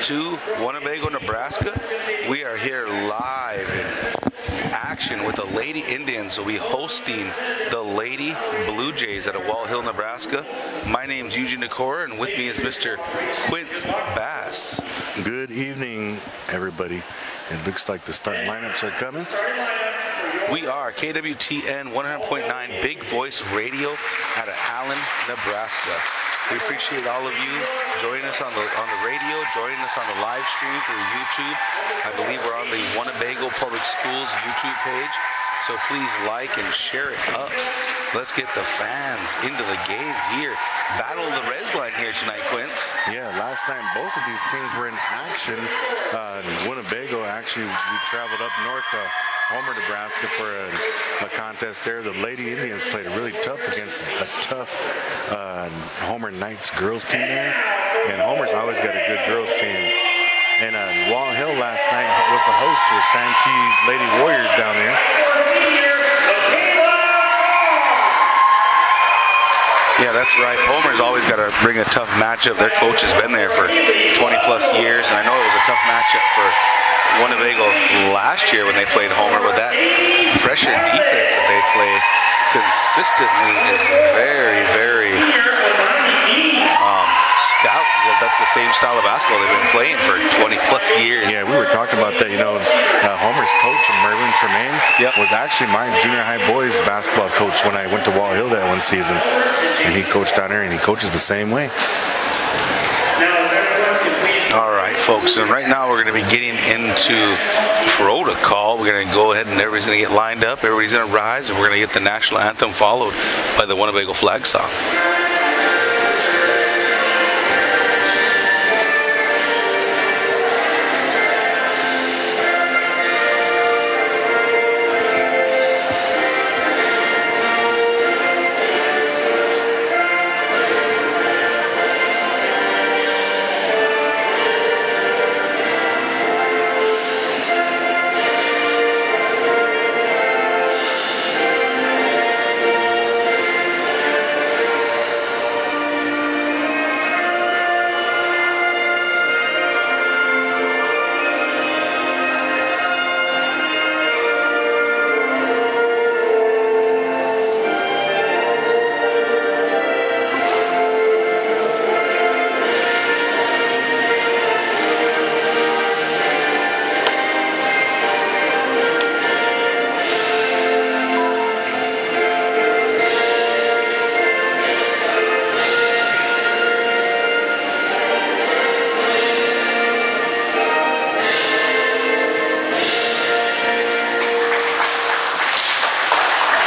to Winnebago, Nebraska. We are here live in action with the Lady Indians. We'll be hosting the Lady Blue Jays out of Walthill, Nebraska. My name's Eugene Decora, and with me is Mr. Quince Bass. Good evening, everybody. It looks like the start lineups are coming. We are KWTN 100.9 Big Voice Radio out of Allen, Nebraska. We appreciate all of you joining us on the radio, joining us on the live stream through YouTube. I believe we're on the Winnebago Public Schools YouTube page, so please like and share it up. Let's get the fans into the game here. Battle of the Res line here tonight, Quince. Yeah, last time both of these teams were in action. Winnebago, actually, we traveled up north to Homer, Nebraska for a contest there. The Lady Indians played really tough against a tough Homer Knights girls team there. And Homer's always got a good girls team. And Walthill last night was the host to the Santee Lady Warriors down there. Yeah, that's right. Homer's always got to bring a tough matchup. Their coach has been there for 20 plus years, and I know it was a tough matchup for Winnebago last year when they played Homer, but that pressure defense that they play consistently is very, very stout, because that's the same style of basketball they've been playing for 20 plus years. Yeah, we were talking about that. Homer's coach, Mervyn Tremaine, was actually my junior high boys basketball coach when I went to Walthill that one season. And he coached down there, and he coaches the same way. All right, folks, and right now we're going to be getting into protocol. We're going to go ahead and everybody's going to get lined up. Everybody's going to rise, and we're going to get the national anthem followed by the Winnebago flag song.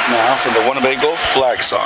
Now for the Winnebago flag song.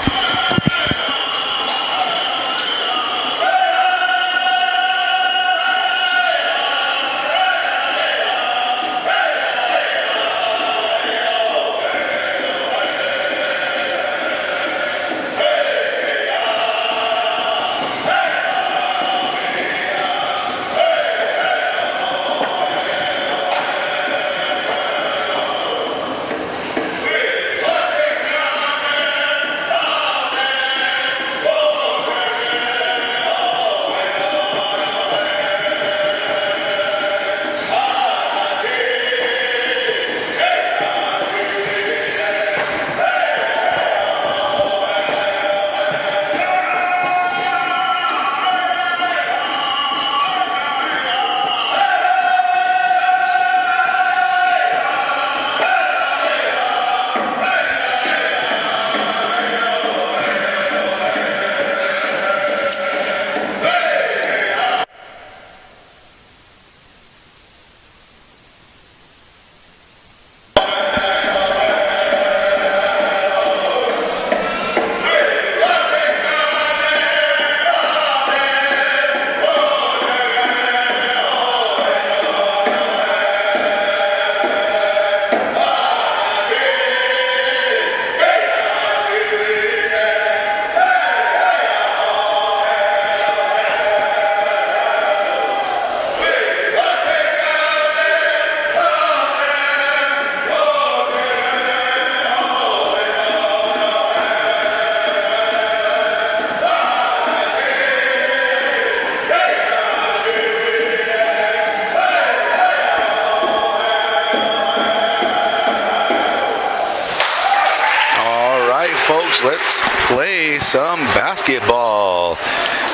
folks, let's play some basketball.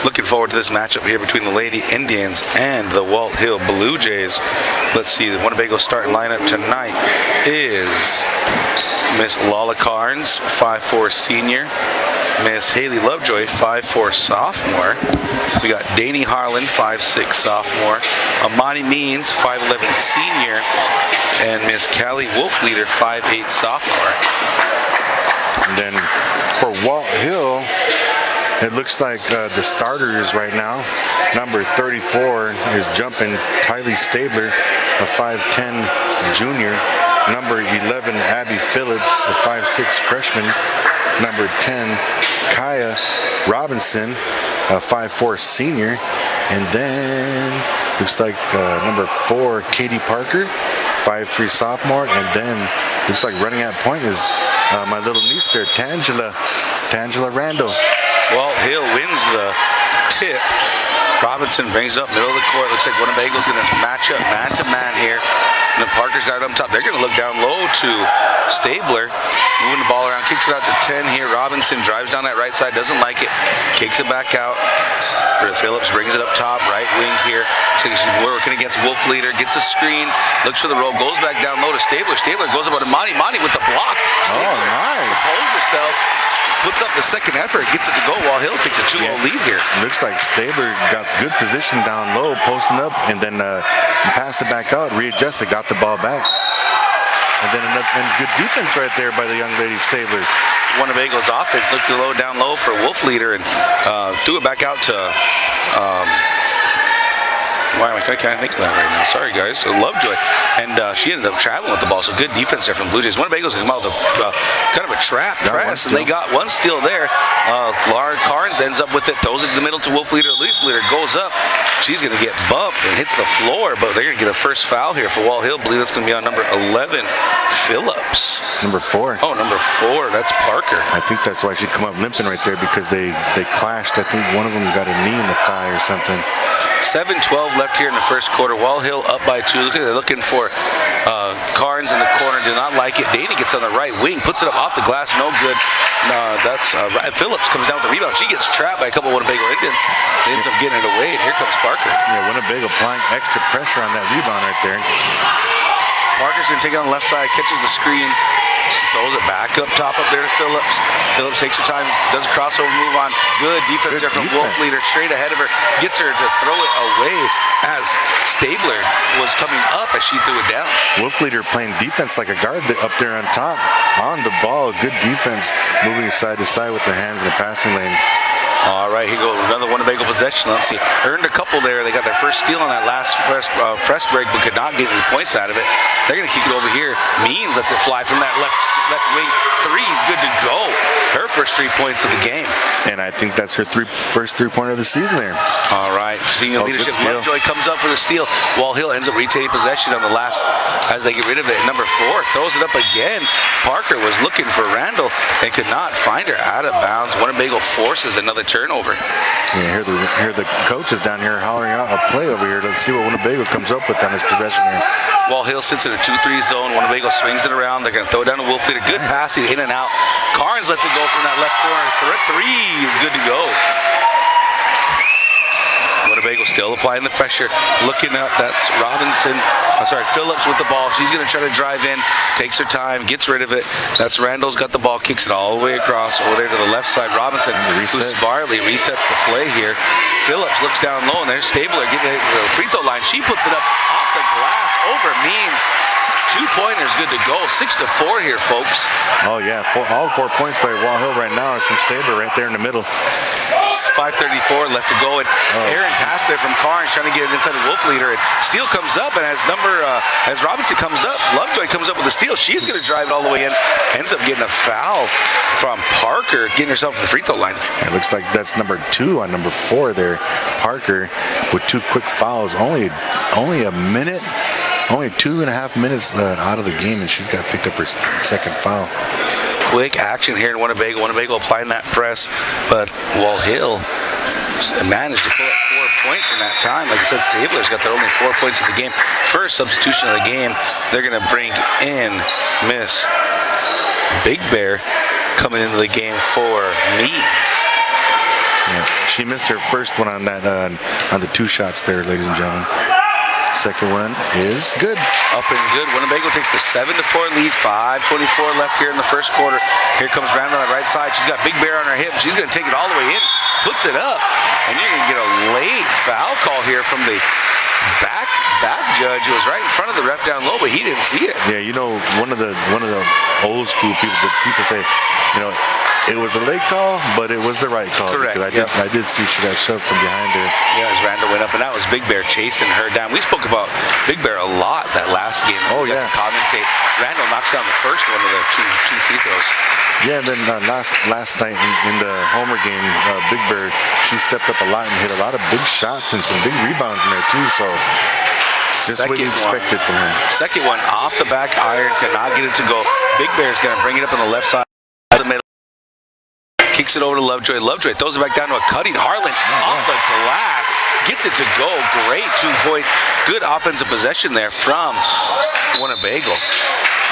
Looking forward to this matchup here between the Lady Indians and the Walthill Blue Jays. Let's see, the Winnebago starting lineup tonight is Miss Lala Carnes, 5'4" senior. Miss Haley Lovejoy, 5'4" sophomore. We got Danny Harlan, 5'6" sophomore. Amani Means, 5'11" senior. And Miss Callie Wolfleader, 5'8" sophomore. And then for Walthill, it looks like the starters right now. Number 34 is jumping Tylee Stabler, a 5'10" junior. Number 11, Abby Phillips, a 5'6" freshman. Number 10, Kaya Robinson, a 5'4" senior. And then looks like number 4, Katie Parker, 5'3" sophomore. And then looks like running at point is my little niece there, Tangela Randall. Walthill wins the tip. Robinson brings up middle of the court. Looks like Winnebago's going to match up man-to-man here. And then Parker's got it up top. They're going to look down low to Stabler. Moving the ball around. Kicks it out to 10 here. Robinson drives down that right side. Doesn't like it. Kicks it back out. Phillips brings it up top. Right wing here. So she's working against Wolfleader. Gets a screen. Looks for the roll. Goes back down low to Stabler. Stabler goes up to Monty. Monty with the block. Stabler nice. Holds herself. Puts up the second effort, gets it to go. Walthill takes a 2-0 lead here. Looks like Stabler got good position down low, posting up, and then passed it back out, readjusted, got the ball back. And then and good defense right there by the young lady Stabler. Winnebago's offense looked low down low for Wolfleader and threw it back out to why am I can't think of that right now? Sorry, guys. Lovejoy. And she ended up traveling with the ball. So good defense there from Blue Jays. Winnebago's going to come out with a kind of a trap press, and they got one steal there. Laura Carnes ends up with it, throws it in the middle to Wolfleader. Wolfleader goes up. She's going to get bumped and hits the floor, but they're going to get a first foul here for Walthill. I believe that's going to be on number 11, Phillips. Number 4. Oh, number 4. That's Parker. I think that's why she come up limping right there, because they clashed. I think one of them got a knee in the thigh or something. 7:12 left here in the first quarter. Walthill up by 2. They're looking for Carnes in the corner. Do not like it. Danny gets on the right wing, puts it up off the glass. No good. That's Phillips comes down with the rebound. She gets trapped by a couple of Winnebago Indians. They ends up getting it away, and here comes Parker. Yeah, Winnebago applying extra pressure on that rebound right there. Parker's going to take it on the left side, catches the screen, throws it back up top up there to Phillips. Phillips takes her time, does a crossover move on. Good defense there from Wolfleader, straight ahead of her. Gets her to throw it away as Stabler was coming up as she threw it down. Wolfleader playing defense like a guard up there on top. On the ball, good defense, moving side to side with their hands in the passing lane. All right, here goes another Winnebago possession. Let's see. Earned a couple there. They got their first steal on that last press break, but could not get any points out of it. They're going to kick it over here. Means lets it fly from that left wing. 3 is good to go. Her first 3 points of the game. And I think that's her first 3-pointer of the season there. All right. Senior leadership. Lovejoy comes up for the steal. Walthill ends up retaining possession on the last as they get rid of it. Number 4 throws it up again. Parker was looking for Randall and could not find her. Out of bounds. Winnebago forces another turnover. Yeah, here the coach is down here hollering out a play over here. Let's see what Winnebago comes up with on his possession here. Walthill sits in a 2-3 zone. Winnebago swings it around. They're going to throw it down to Wolfleader. Good passing in and out. Carnes lets it go from that left corner. 3 is good to go. Winnebago still applying the pressure. Looking up, that's Phillips with the ball. She's going to try to drive in. Takes her time, gets rid of it. That's Randall's got the ball, kicks it all the way across over there to the left side. Robinson, who smartly resets the play here. Phillips looks down low, and there's Stabler getting it to the free throw line. She puts it up off the glass over Means. 2-pointers good to go. 6-4 here, folks. Oh, yeah. All 4 points by Walthill right now is from Stabler right there in the middle. 5:34 left to go. And Aaron passed there from Carnes trying to get it inside of Wolfleader. And steal comes up, and as Robinson comes up, Lovejoy comes up with the steal. She's going to drive it all the way in. Ends up getting a foul from Parker, getting herself to the free throw line. It looks like that's number 2 on number 4 there. Parker with 2 quick fouls. Only a minute. Only 2.5 minutes out of the game, and she's got picked up her second foul. Quick action here in Winnebago. Winnebago applying that press, but Walthill managed to pull up 4 points in that time. Like I said, Stabler's got their only 4 points of the game. First substitution of the game, they're going to bring in Miss Big Bear. coming into the game for Meads. Yeah, she missed her first one on that on the 2 shots there, ladies and gentlemen. Second one is good. Up and good. Winnebago takes the 7-4 lead. 5:24 left here in the first quarter. Here comes Randall on the right side. She's got Big Bear on her hip. She's going to take it all the way in. Puts it up. And you're going to get a late foul call here from the back judge. It was right in front of the ref down low, but he didn't see it. Yeah, you know, one of the old school people say, you know, it was a late call, but it was the right call. Correct. Because I did see she got shoved from behind her. Yeah, as Randall went up, and that was Big Bear chasing her down. We spoke about Big Bear a lot that last game. Oh, yeah. Commentate. Randall knocks down the first one of the two free throws. Yeah, and then last night in the Homer game, Big Bear, she stepped up a lot and hit a lot of big shots and some big rebounds in there too. So just what you expected from her. Second one off the back iron, cannot get it to go. Big Bear's going to bring it up on the left side of the middle. Kicks it over to Lovejoy. Lovejoy throws it back down to a cutting Harlan off the glass. Gets it to go. Great 2-point. Good offensive possession there from Winnebago.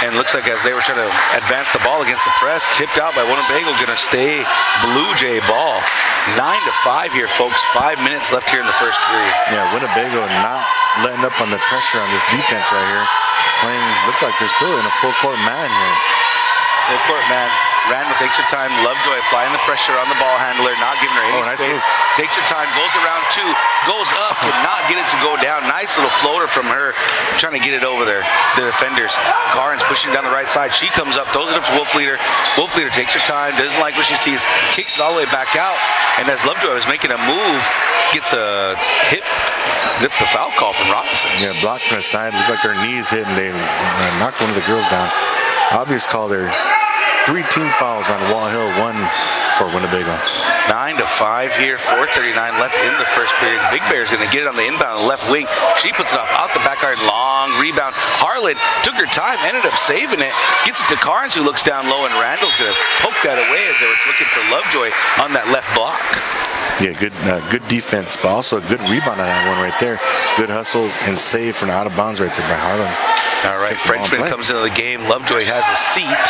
And looks like as they were trying to advance the ball against the press, tipped out by Winnebago, going to stay Blue Jay ball. 9-5 here, folks. 5 minutes left here in the first period. Yeah, Winnebago not letting up on the pressure on this defense right here. Playing, look like they're still in a full court man here. Full court man. Randall takes her time. Lovejoy applying the pressure on the ball handler, not giving her any nice space. move. Takes her time, goes around 2, goes up, could not get it to go down. Nice little floater from her, trying to get it over there. The defenders. Carnes pushing down the right side. She comes up, throws it up to Wolfleader. Wolfleader takes her time, doesn't like what she sees, kicks it all the way back out. And as Lovejoy was making a move, gets a hit, gets the foul call from Robinson. Yeah, blocked from the side. Looked like their knees hit and they knocked one of the girls down. Obvious call there. 3 team fouls on Walthill, 1 for Winnebago. 9-5 here, 4:39 left in the first period. Big Bear's going to get it on the inbound on the left wing. She puts it up out the back iron, long rebound. Harlan took her time, ended up saving it. Gets it to Carnes, who looks down low, and Randall's going to poke that away as they were looking for Lovejoy on that left block. Yeah, good defense, but also a good rebound on that one right there. Good hustle and save for an out of bounds right there by Harlan. All right, Frenchman comes into the game. Lovejoy has a seat.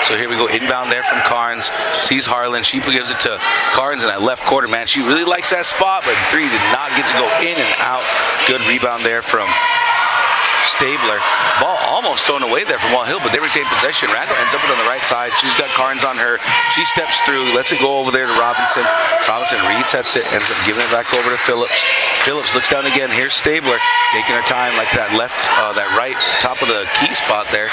So here we go, inbound there from Carnes. Sees Harlan. She gives it to Carnes in that left quarter, man. She really likes that spot, but 3 did not get to go in and out. Good rebound there from Stabler. Ball almost thrown away there from Walthill, but they retain possession. Randall ends up on the right side. She's got Carnes on her. She steps through, lets it go over there to Robinson. Robinson resets it, ends up giving it back over to Phillips. Phillips looks down again. Here's Stabler taking her time, like that right top of the key spot there.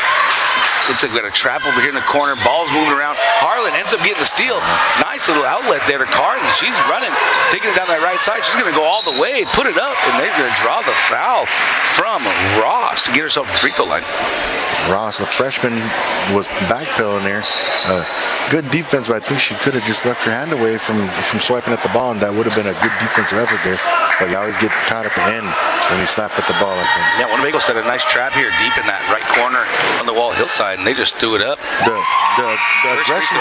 Looks like we got a trap over here in the corner. Ball's moving around. Harlan ends up getting the steal. Nice little outlet there to Carnes. She's running, taking it down that right side. She's going to go all the way, put it up, and they're going to draw the foul from Ross to get herself to the free throw line. Ross, the freshman, was backpedaling there. Good defense, but I think she could have just left her hand away from swiping at the ball, and that would have been a good defensive effort there. But you always get caught at the end when you slap at the ball like that. Yeah, Winnebago set a nice trap here deep in that right corner on the Walthill side, and they just threw it up. The aggression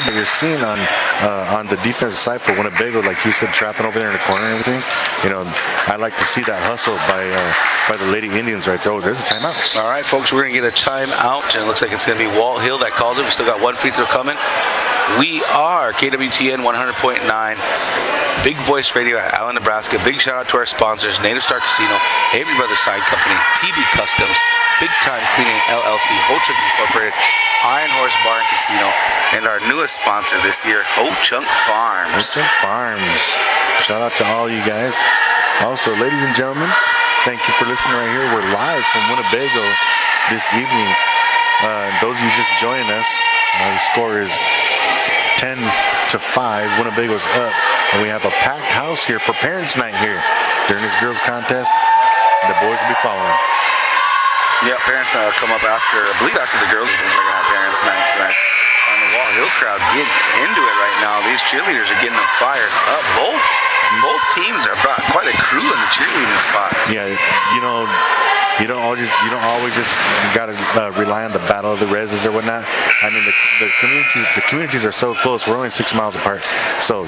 that you're seeing on the defensive side for Winnebago, like you said, trapping over there in the corner and everything. You know, I like to see that hustle by the Lady Indians right there. Oh, there's a timeout. All right, folks, we're going to get a timeout, and it looks like it's going to be Walthill that calls it. We still got 1 free throw coming. We are KWTN 100.9, Big Voice Radio at Allen, Nebraska. Big shout out to our sponsors, Native Star Casino, Avery Brothers Sign Company, TB Customs, Big Time Cleaning LLC, Ho-Chunk Incorporated, Iron Horse Bar and Casino, and our newest sponsor this year, Ho-Chunk Farms. Ho-Chunk Farms. Shout out to all you guys. Also, ladies and gentlemen, thank you for listening right here. We're live from Winnebago this evening. Those of you just joining us, the score is 10-5. Winnebago's up, and we have a packed house here for Parents' Night here during this girls' contest. The boys will be following. Yeah, Parents' Night will come up after, I believe after the girls' games. We're going to have Parents' Night tonight. And the Walthill crowd getting into it right now. These cheerleaders are getting them fired up. both teams are brought quite a crew in the cheerleading spots. Yeah, you don't always just gotta rely on the battle of the reses or whatnot. I mean, the communities are so close. We're only 6 miles apart, so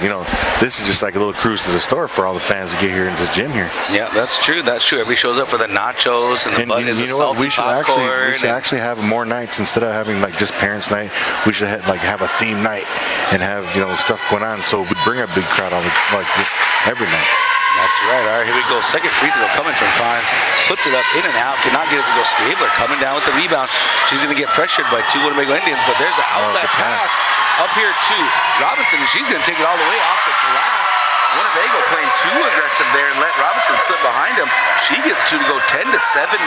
this is just like a little cruise to the store for all the fans to get here into the gym here. Yeah, that's true. Everybody shows up for the nachos and the buns and the salty we should popcorn. We should actually have more nights instead of having like just parents' night. We should have a theme night and have stuff going on. So we bring a big crowd on like this every night. That's right. All right, here we go. Second free throw coming from Carnes. Puts it up in and out. Cannot get it to go. Stabler coming down with the rebound. She's going to get pressured by 2 Winnebago Indians, but there's an outlet pass up here to Robinson, and she's going to take it all the way off the glass. Winnebago playing too aggressive there and let Robinson slip behind him. She gets 2 to go. 10-7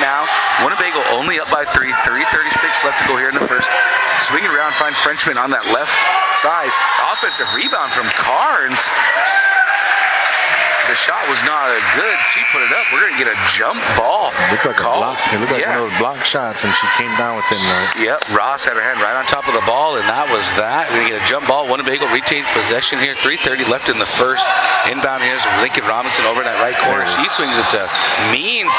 now. Winnebago only up by 3. 3:36 left to go here in the first. Swinging around, find Frenchman on that left side. Offensive rebound from Carnes. The shot was not good. She put it up. We're going to get a jump ball. It looked like one of those block shots, and she came down with him. Yep, Ross had her hand right on top of the ball, and that was that. We're going to get a jump ball. Winnebago retains possession here. 3:30 left in the first. Inbound here is Lincoln Robinson over in that right corner. She swings it to Means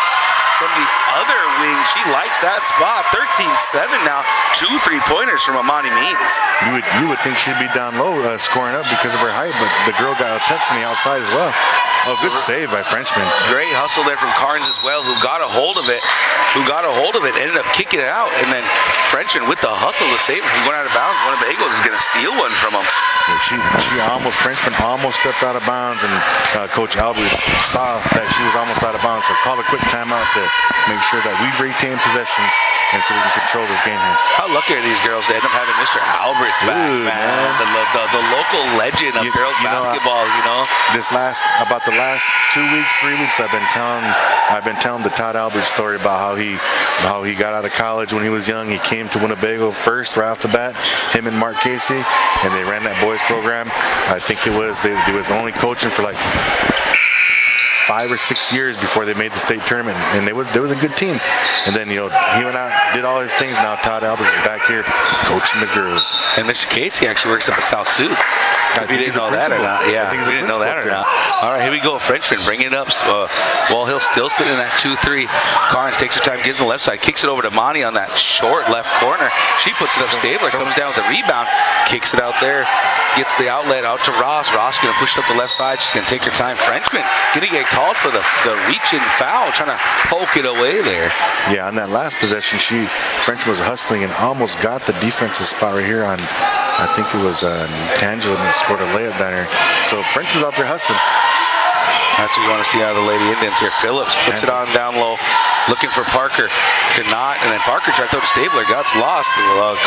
from the other wing. She likes that spot. 13-7 now. 2 3-pointers from Amani Means. You would think she'd be down low scoring up because of her height, but the girl got a touch from the outside as well. Oh, good save by Frenchman. Great hustle there from Carnes as well, who got a hold of it, ended up kicking it out, and then Frenchman with the hustle to save it from going out of bounds. Winnebago is going to steal one from him. Frenchman almost stepped out of bounds, and Coach Alberts saw that she was almost out of bounds, so called a quick timeout to make sure that we retain possession and so we can control this game here. How lucky are these girls to end up having Mr. Alberts back, man. The local legend of girls basketball, About the last 2 weeks, 3 weeks, I've been telling the Todd Alberts story about how he got out of college when he was young. He came to Winnebago first right off the bat, him and Mark Casey, and they ran that boys program. I think they was only coaching for like 5 or 6 years before they made the state tournament, and there was a good team. And then he went out, did all his things. Now Todd Alberts is back here coaching the girls. And Mr. Casey actually works up at South Sioux. If you didn't know that or not, we didn't know that or not. All right, here we go. Frenchman bringing it up. Walthill still sitting in that 2-3. Carnes takes her time, gives him the left side, kicks it over to Monty on that short left corner. She puts it up. Stabler comes down with the rebound, kicks it out there, gets the outlet out to Ross. Ross going to push it up the left side. She's going to take her time. Frenchman going to get called for the reach-in foul, trying to poke it away there. Yeah, on that last possession, Frenchman was hustling and almost got the defensive spot right here on, I think it was Tangela, and scored a layup down here. So French was out there hustling. That's what we want to see out of the Lady Indians here. Phillips puts it on down low, looking for Parker. Did not, and then Parker tried to throw to Stabler. Got lost.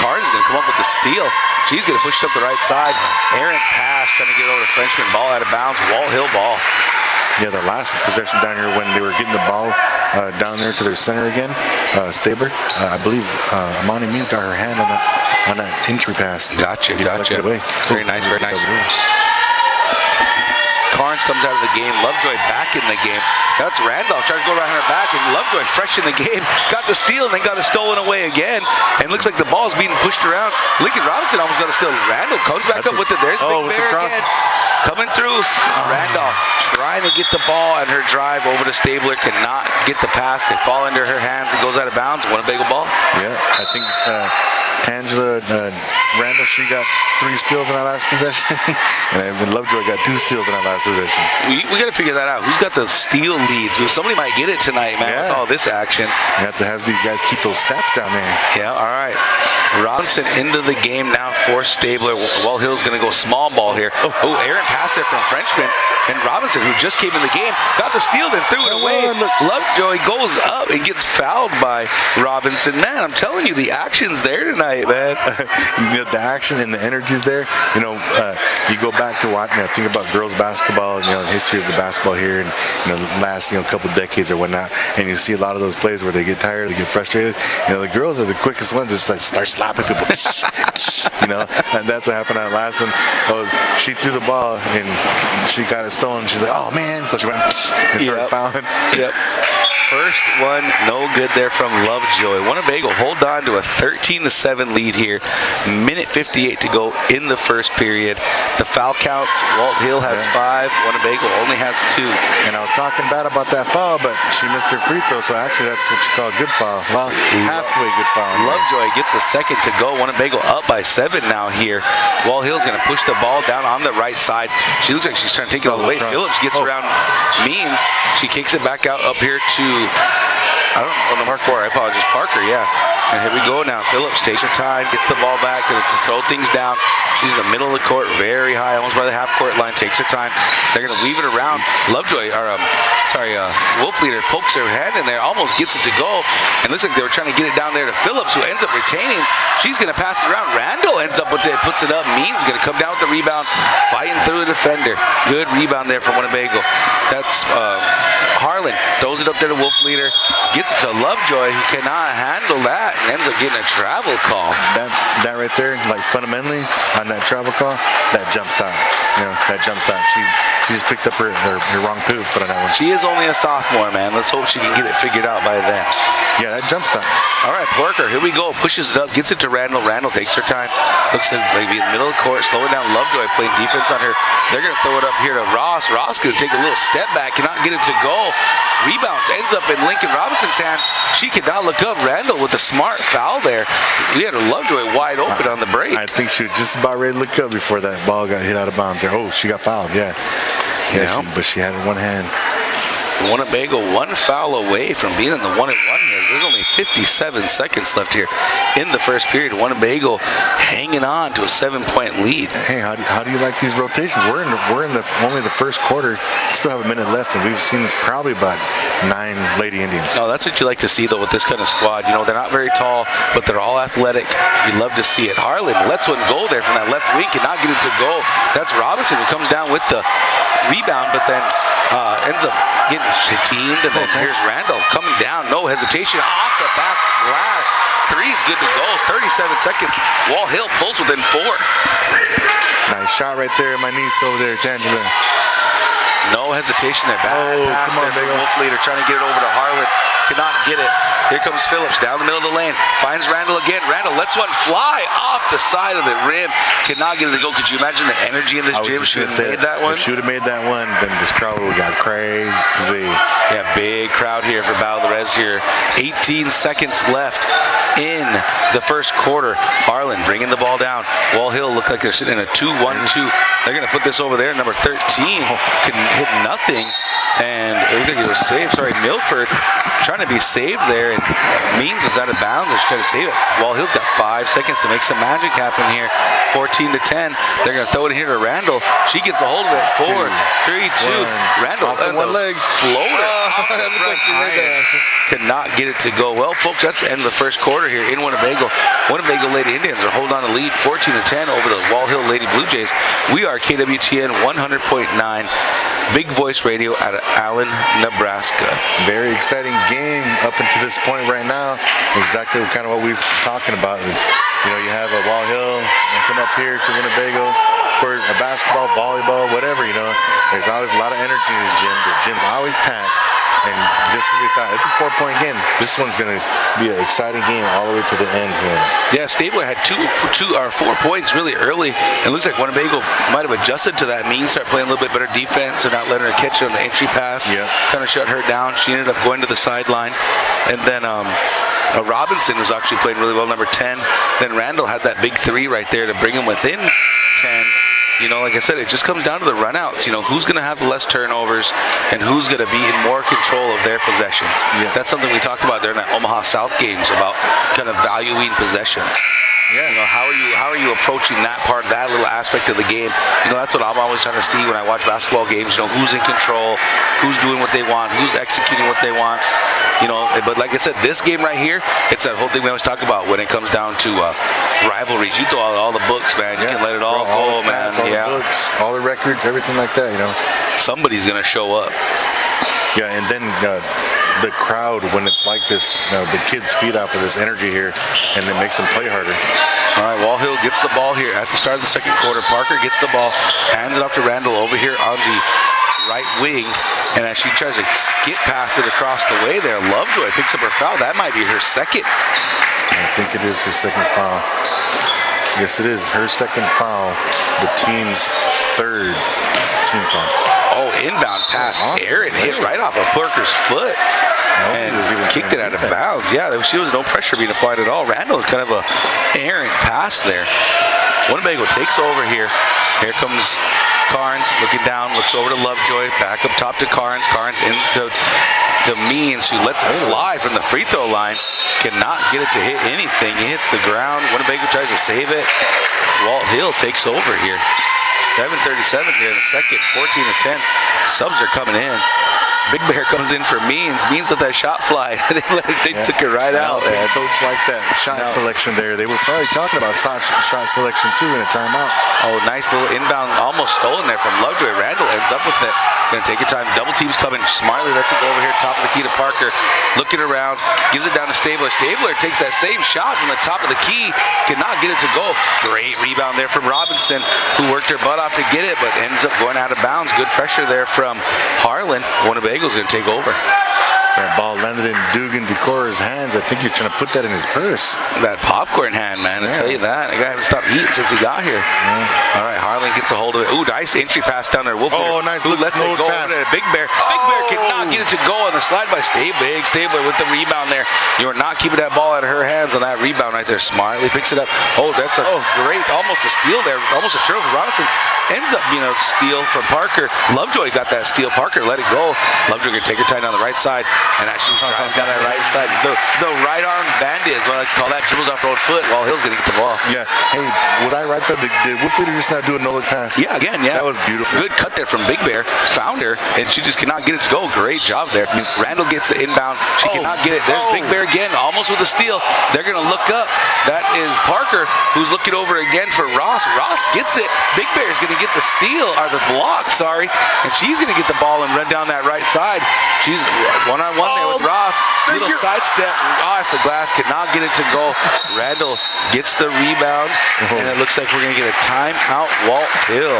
Carnes is going to come up with the steal. She's going to push it up the right side. Aaron pass, trying to get over to Frenchman. Ball out of bounds. Walthill ball. Yeah, the last possession down here when they were getting the ball down there to their center again, Stabler, I believe Amani Means got her hand on that entry pass. Gotcha. Very nice. Carnes comes out of the game. Lovejoy back in the game. That's Randolph trying to go around her back, and Lovejoy fresh in the game. Got the steal and then got it stolen away again. And looks like the ball's being pushed around. Lincoln Robinson almost got a steal. Randolph comes back up with it. There's Big Bear again. Coming through. Randolph trying to get the ball, and her drive over to Stabler cannot get the pass. They fall into her hands. It goes out of bounds. Winnebago ball. Yeah, I think Tangela Randall, she got 3 steals in that last possession, and Lovejoy got 2 steals in that last possession. We got to figure that out. Who's got the steal leads? Somebody might get it tonight, man, with all this action. You have to have these guys keep those stats down there. Yeah, all right. Robinson into the game now for Stabler. Walthill's going to go small ball here. Oh, Aaron passed it from Frenchman. And Robinson, who just came in the game, got the steal, then threw it away. Lovejoy goes up and gets fouled by Robinson. Man, I'm telling you, the action's there tonight, man. The action and the energy's there. You go back to watching, think about girls basketball, the history of the basketball here, and the last couple decades or whatnot, and you see a lot of those plays where they get tired, they get frustrated. The girls are the quickest ones to start slapping people. And that's what happened on the last one. She threw the ball and she got it stolen. She's like, oh man, so she went and started fouling. Yep. First one, no good there from Lovejoy. Winnebago hold on to a 13-7 lead here. Minute 58 to go in the first period. The foul counts, Walthill has 5, Winnebago only has 2. And I was talking bad about that foul, but she missed her free throw, so actually that's what you call a good foul. Well, halfway good foul. Lovejoy gets a second to go. Winnebago up by 7 now here. Walthill's going to push the ball down on the right side. She looks like she's trying to take it all the way. Phillips gets around Means. She kicks it back out up here to, I don't know, number 4. I apologize. Parker, yeah. And here we go now. Phillips takes her time, gets the ball back, going to control things down. She's in the middle of the court, very high, almost by the half-court line, takes her time. They're going to weave it around. Lovejoy, or Wolf Leader pokes her hand in there, almost gets it to go. And looks like they were trying to get it down there to Phillips, who ends up retaining. She's going to pass it around. Randall ends up with it, puts it up. Means going to come down with the rebound, fighting through the defender. Good rebound there from Winnebago. That's Harlan throws it up there to Wolf Leader, gets it to Lovejoy, who cannot handle that, and ends up getting a travel call. That right there, like fundamentally on that travel call, that jump stop. You know, that jump stop. She just picked up her wrong poo foot on that one. She is only a sophomore, man. Let's hope she can get it figured out by then. Yeah, that jump stop. All right, Parker, here we go. Pushes it up, gets it to Randall. Randall takes her time. Looks like maybe in the middle of the court, slowing down Lovejoy, playing defense on her. They're going to throw it up here to Ross. Ross going to take a little step back, cannot get it to go. Rebounds, ends up in Lincoln Robinson's hand. She could not look up. Randall with a smart foul there. We had Lovejoy wide open on the break. I think she was just about ready to look up before that ball got hit out of bounds there. Oh, she got fouled, yeah. But she had it in one hand. Winnebago 1 foul away from being in the 1-1 here. There's only 57 seconds left here in the first period. Winnebago hanging on to a 7-point lead. Hey, how do you like these rotations? We're in only the first quarter. Still have a minute left, and we've seen probably about 9 Lady Indians. No, that's what you like to see though with this kind of squad. You know, they're not very tall, but they're all athletic. You love to see it. Harlan lets one go there from that left wing, cannot get it to go. That's Robinson who comes down with the rebound, but then ends up getting teamed, and then here's Randall coming down, no hesitation, off the back glass. 3's good to go, 37 seconds. Walthill pulls within 4. Nice shot right there, my niece over there, Tangela. No hesitation there, bad pass come on, there from Wolf Leader, trying to get it over to Harlan, cannot get it. Here comes Phillips down the middle of the lane, finds Randall again. Randall lets one fly off the side of the rim, cannot get it to go. Could you imagine the energy in this gym? She would have made that one. If she would have made that one, then this crowd would have got crazy. Yeah, big crowd here for Battle of the Reds here. 18 seconds left in the first quarter. Harlan bringing the ball down. Walthill look like they're sitting in a 2-1-2. They're going to put this over there. Number 13 couldn't hit nothing. And it looked like it was saved. Sorry, Milford trying to be saved there. And Means was out of bounds. They're trying to save it. Walthill's got 5 seconds to make some magic happen here. 14-10. They're going to throw it in here to Randall. She gets a hold of it. 4, 3, 2. Randall off the one leg. Floater. Could not get it to go. Well, folks, that's the end of the first quarter here in Winnebago. Winnebago Lady Indians are holding on to lead 14-10 over the Walthill Lady Blue Jays. We are KWTN 100.9 Big Voice Radio out of Allen, Nebraska. Very exciting game up until this point right now. Exactly kind of what we were talking about. You know, you have a Walthill come up here to Winnebago for a basketball, volleyball, whatever, you know. There's always a lot of energy in this gym. The gym's always packed. And just as we thought, it's a 4-point game. This one's going to be an exciting game all the way to the end here. Yeah, Stabler had 4 points really early. It looks like Winnebago might have adjusted to that. Means start playing a little bit better defense and not letting her catch it on the entry pass. Yeah. Kind of shut her down. She ended up going to the sideline. And then Robinson was actually playing really well, number 10. Then Randall had that big 3 right there to bring him within 10. You know, like I said, it just comes down to the runouts. You know, who's going to have less turnovers and who's going to be in more control of their possessions. Yeah. That's something we talked about during that Omaha South games about kind of valuing possessions. Yeah. You know, how are you approaching that part, that little aspect of the game? You know, that's what I'm always trying to see when I watch basketball games. You know, who's in control, who's doing what they want, who's executing what they want. You know, but like I said, this game right here, it's that whole thing we always talk about when it comes down to rivalries. You throw out all the books, man. You can let it all go, man. All the books, all the records, everything like that, you know. Somebody's going to show up. Yeah, and then the crowd, when it's like this, the kids feed off of this energy here, and it makes them play harder. All right, Walthill gets the ball here at the start of the second quarter. Parker gets the ball, hands it off to Randall over here on the right wing, and as she tries to skip past it across the way there, Lovejoy picks up her foul. That might be her second. I think it is her second foul. Yes, it is her second foul. The team's third team foul. Oh, inbound pass. Aaron hit right off of Parker's foot and kicked it out of bounds. Yeah, she was no pressure being applied at all. Randall kind of a errant pass there. Winnebago takes over here. Here comes Carnes looking down, looks over to Lovejoy, back up top to Carnes. Carnes into Means, who lets it fly from the free throw line. Cannot get it to hit anything. He hits the ground. Winnebago tries to save it. Walthill takes over here. 7:37 here in the second, 14-10. Subs are coming in. Big Bear comes in for Means. Means let that shot fly. They took it right out. Yeah, coach like that shot selection there. They were probably talking about shot selection too in a timeout. Oh, nice little inbound, almost stolen there from Lovejoy. Randall ends up with it. Gonna take your time. Double teams coming. Smartly lets it go over here, top of the key to Parker. Looking around, gives it down to Stabler. Stabler takes that same shot from the top of the key. Cannot get it to go. Great rebound there from Robinson, who worked her butt off to get it, but ends up going out of bounds. Good pressure there from Harlan. Winnebago's gonna take over. That ball landed in Dugan Decora's hands. I think you're trying to put that in his purse. That popcorn hand, man. I tell you that. The guy hasn't stopped eating since he got here. Yeah. All right, Harlan gets a hold of it. Ooh, nice entry pass down there. Oh, nice. Who lets it go over to Big Bear. Big Bear cannot get it to go on the slide by Stabler. Stabler with the rebound there. You are not keeping that ball out of her hands on that rebound right there. Smartly picks it up. Oh, that's a great, almost a steal there. Almost a turnover. Robinson ends up being a steal from Parker. Lovejoy got that steal. Parker let it go. Lovejoy gonna take her time down the right side. And actually driving down that right side. The right arm bandit is what I like to call that. Dribbles off the foot while Hill's gonna get the ball. Yeah. Hey, was I right there? Did Woodfleeter just not do a no-look pass? Yeah, again, yeah. That was beautiful. Good cut there from Big Bear. Found her, and she just cannot get it to go. Great job there. Randall gets the inbound. She cannot get it. There's Big Bear again, almost with a steal. They're gonna look up. That is Parker, who's looking over again for Ross. Ross gets it. Big Bear is gonna get the steal, or the block, sorry. And she's gonna get the ball and run down that right side. She's one-on-one there with Ross. Little sidestep off the glass, cannot get it to go. Randall gets the rebound, and it looks like we're going to get a timeout. Walthill.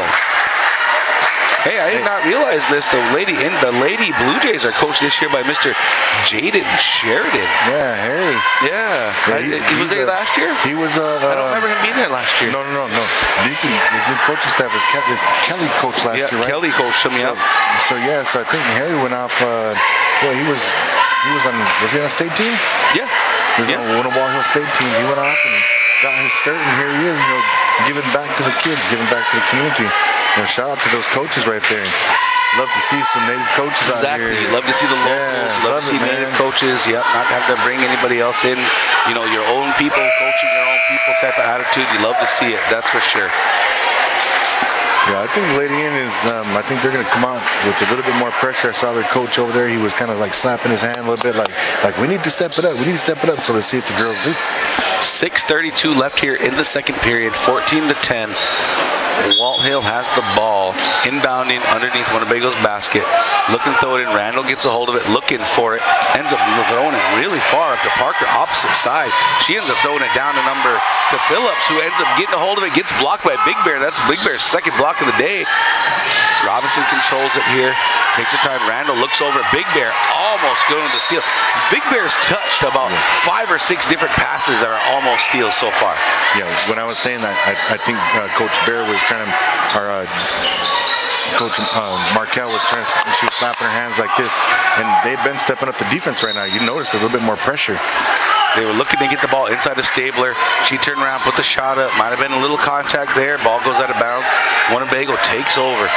Hey, I did not realize this. The Lady Blue Jays are coached this year by Mr. Jaden Sheridan. Yeah, Harry. Yeah. He was there last year? He was. I don't remember him being there last year. No. His new coaching staff is Kelly coached last year, right? Kelly coached him, yeah. So I think Harry went off. He was on a state team? Yeah. He was on a Walthill state team. He went off and got his cert, and here he is, giving back to the kids, giving back to the community. Shout out to those coaches right there. Love to see some native coaches out here. Exactly. Love to see the locals. Love to see native coaches. Yep. Not have to bring anybody else in. Your own people, coaching your own people type of attitude. You love to see it. That's for sure. Yeah, I think Lady Inn is, I think they're going to come out with a little bit more pressure. I saw their coach over there. He was kind of like slapping his hand a little bit like we need to step it up. We need to step it up. So let's see if the girls do. 6:32 left here in the second period. 14-10. Walthill has the ball, inbounding underneath Winnebago's basket. Looking to throw it in. Randall gets a hold of it, looking for it. Ends up throwing it really far up to Parker, opposite side. She ends up throwing it down to Phillips, who ends up getting a hold of it. Gets blocked by Big Bear. That's Big Bear's second block of the day. Robinson controls it here. Takes her time. Randall looks over at Big Bear, almost going to the steal. Big Bear's touched about 5 or 6 different passes that are almost steals so far. Yeah, when I was saying that, I think Coach Bear was trying to, Coach Markel was trying to, she was slapping her hands like this, and they've been stepping up the defense right now. You noticed a little bit more pressure. They were looking to get the ball inside of Stabler. She turned around, put the shot up. Might have been a little contact there. Ball goes out of bounds. Winnebago takes over.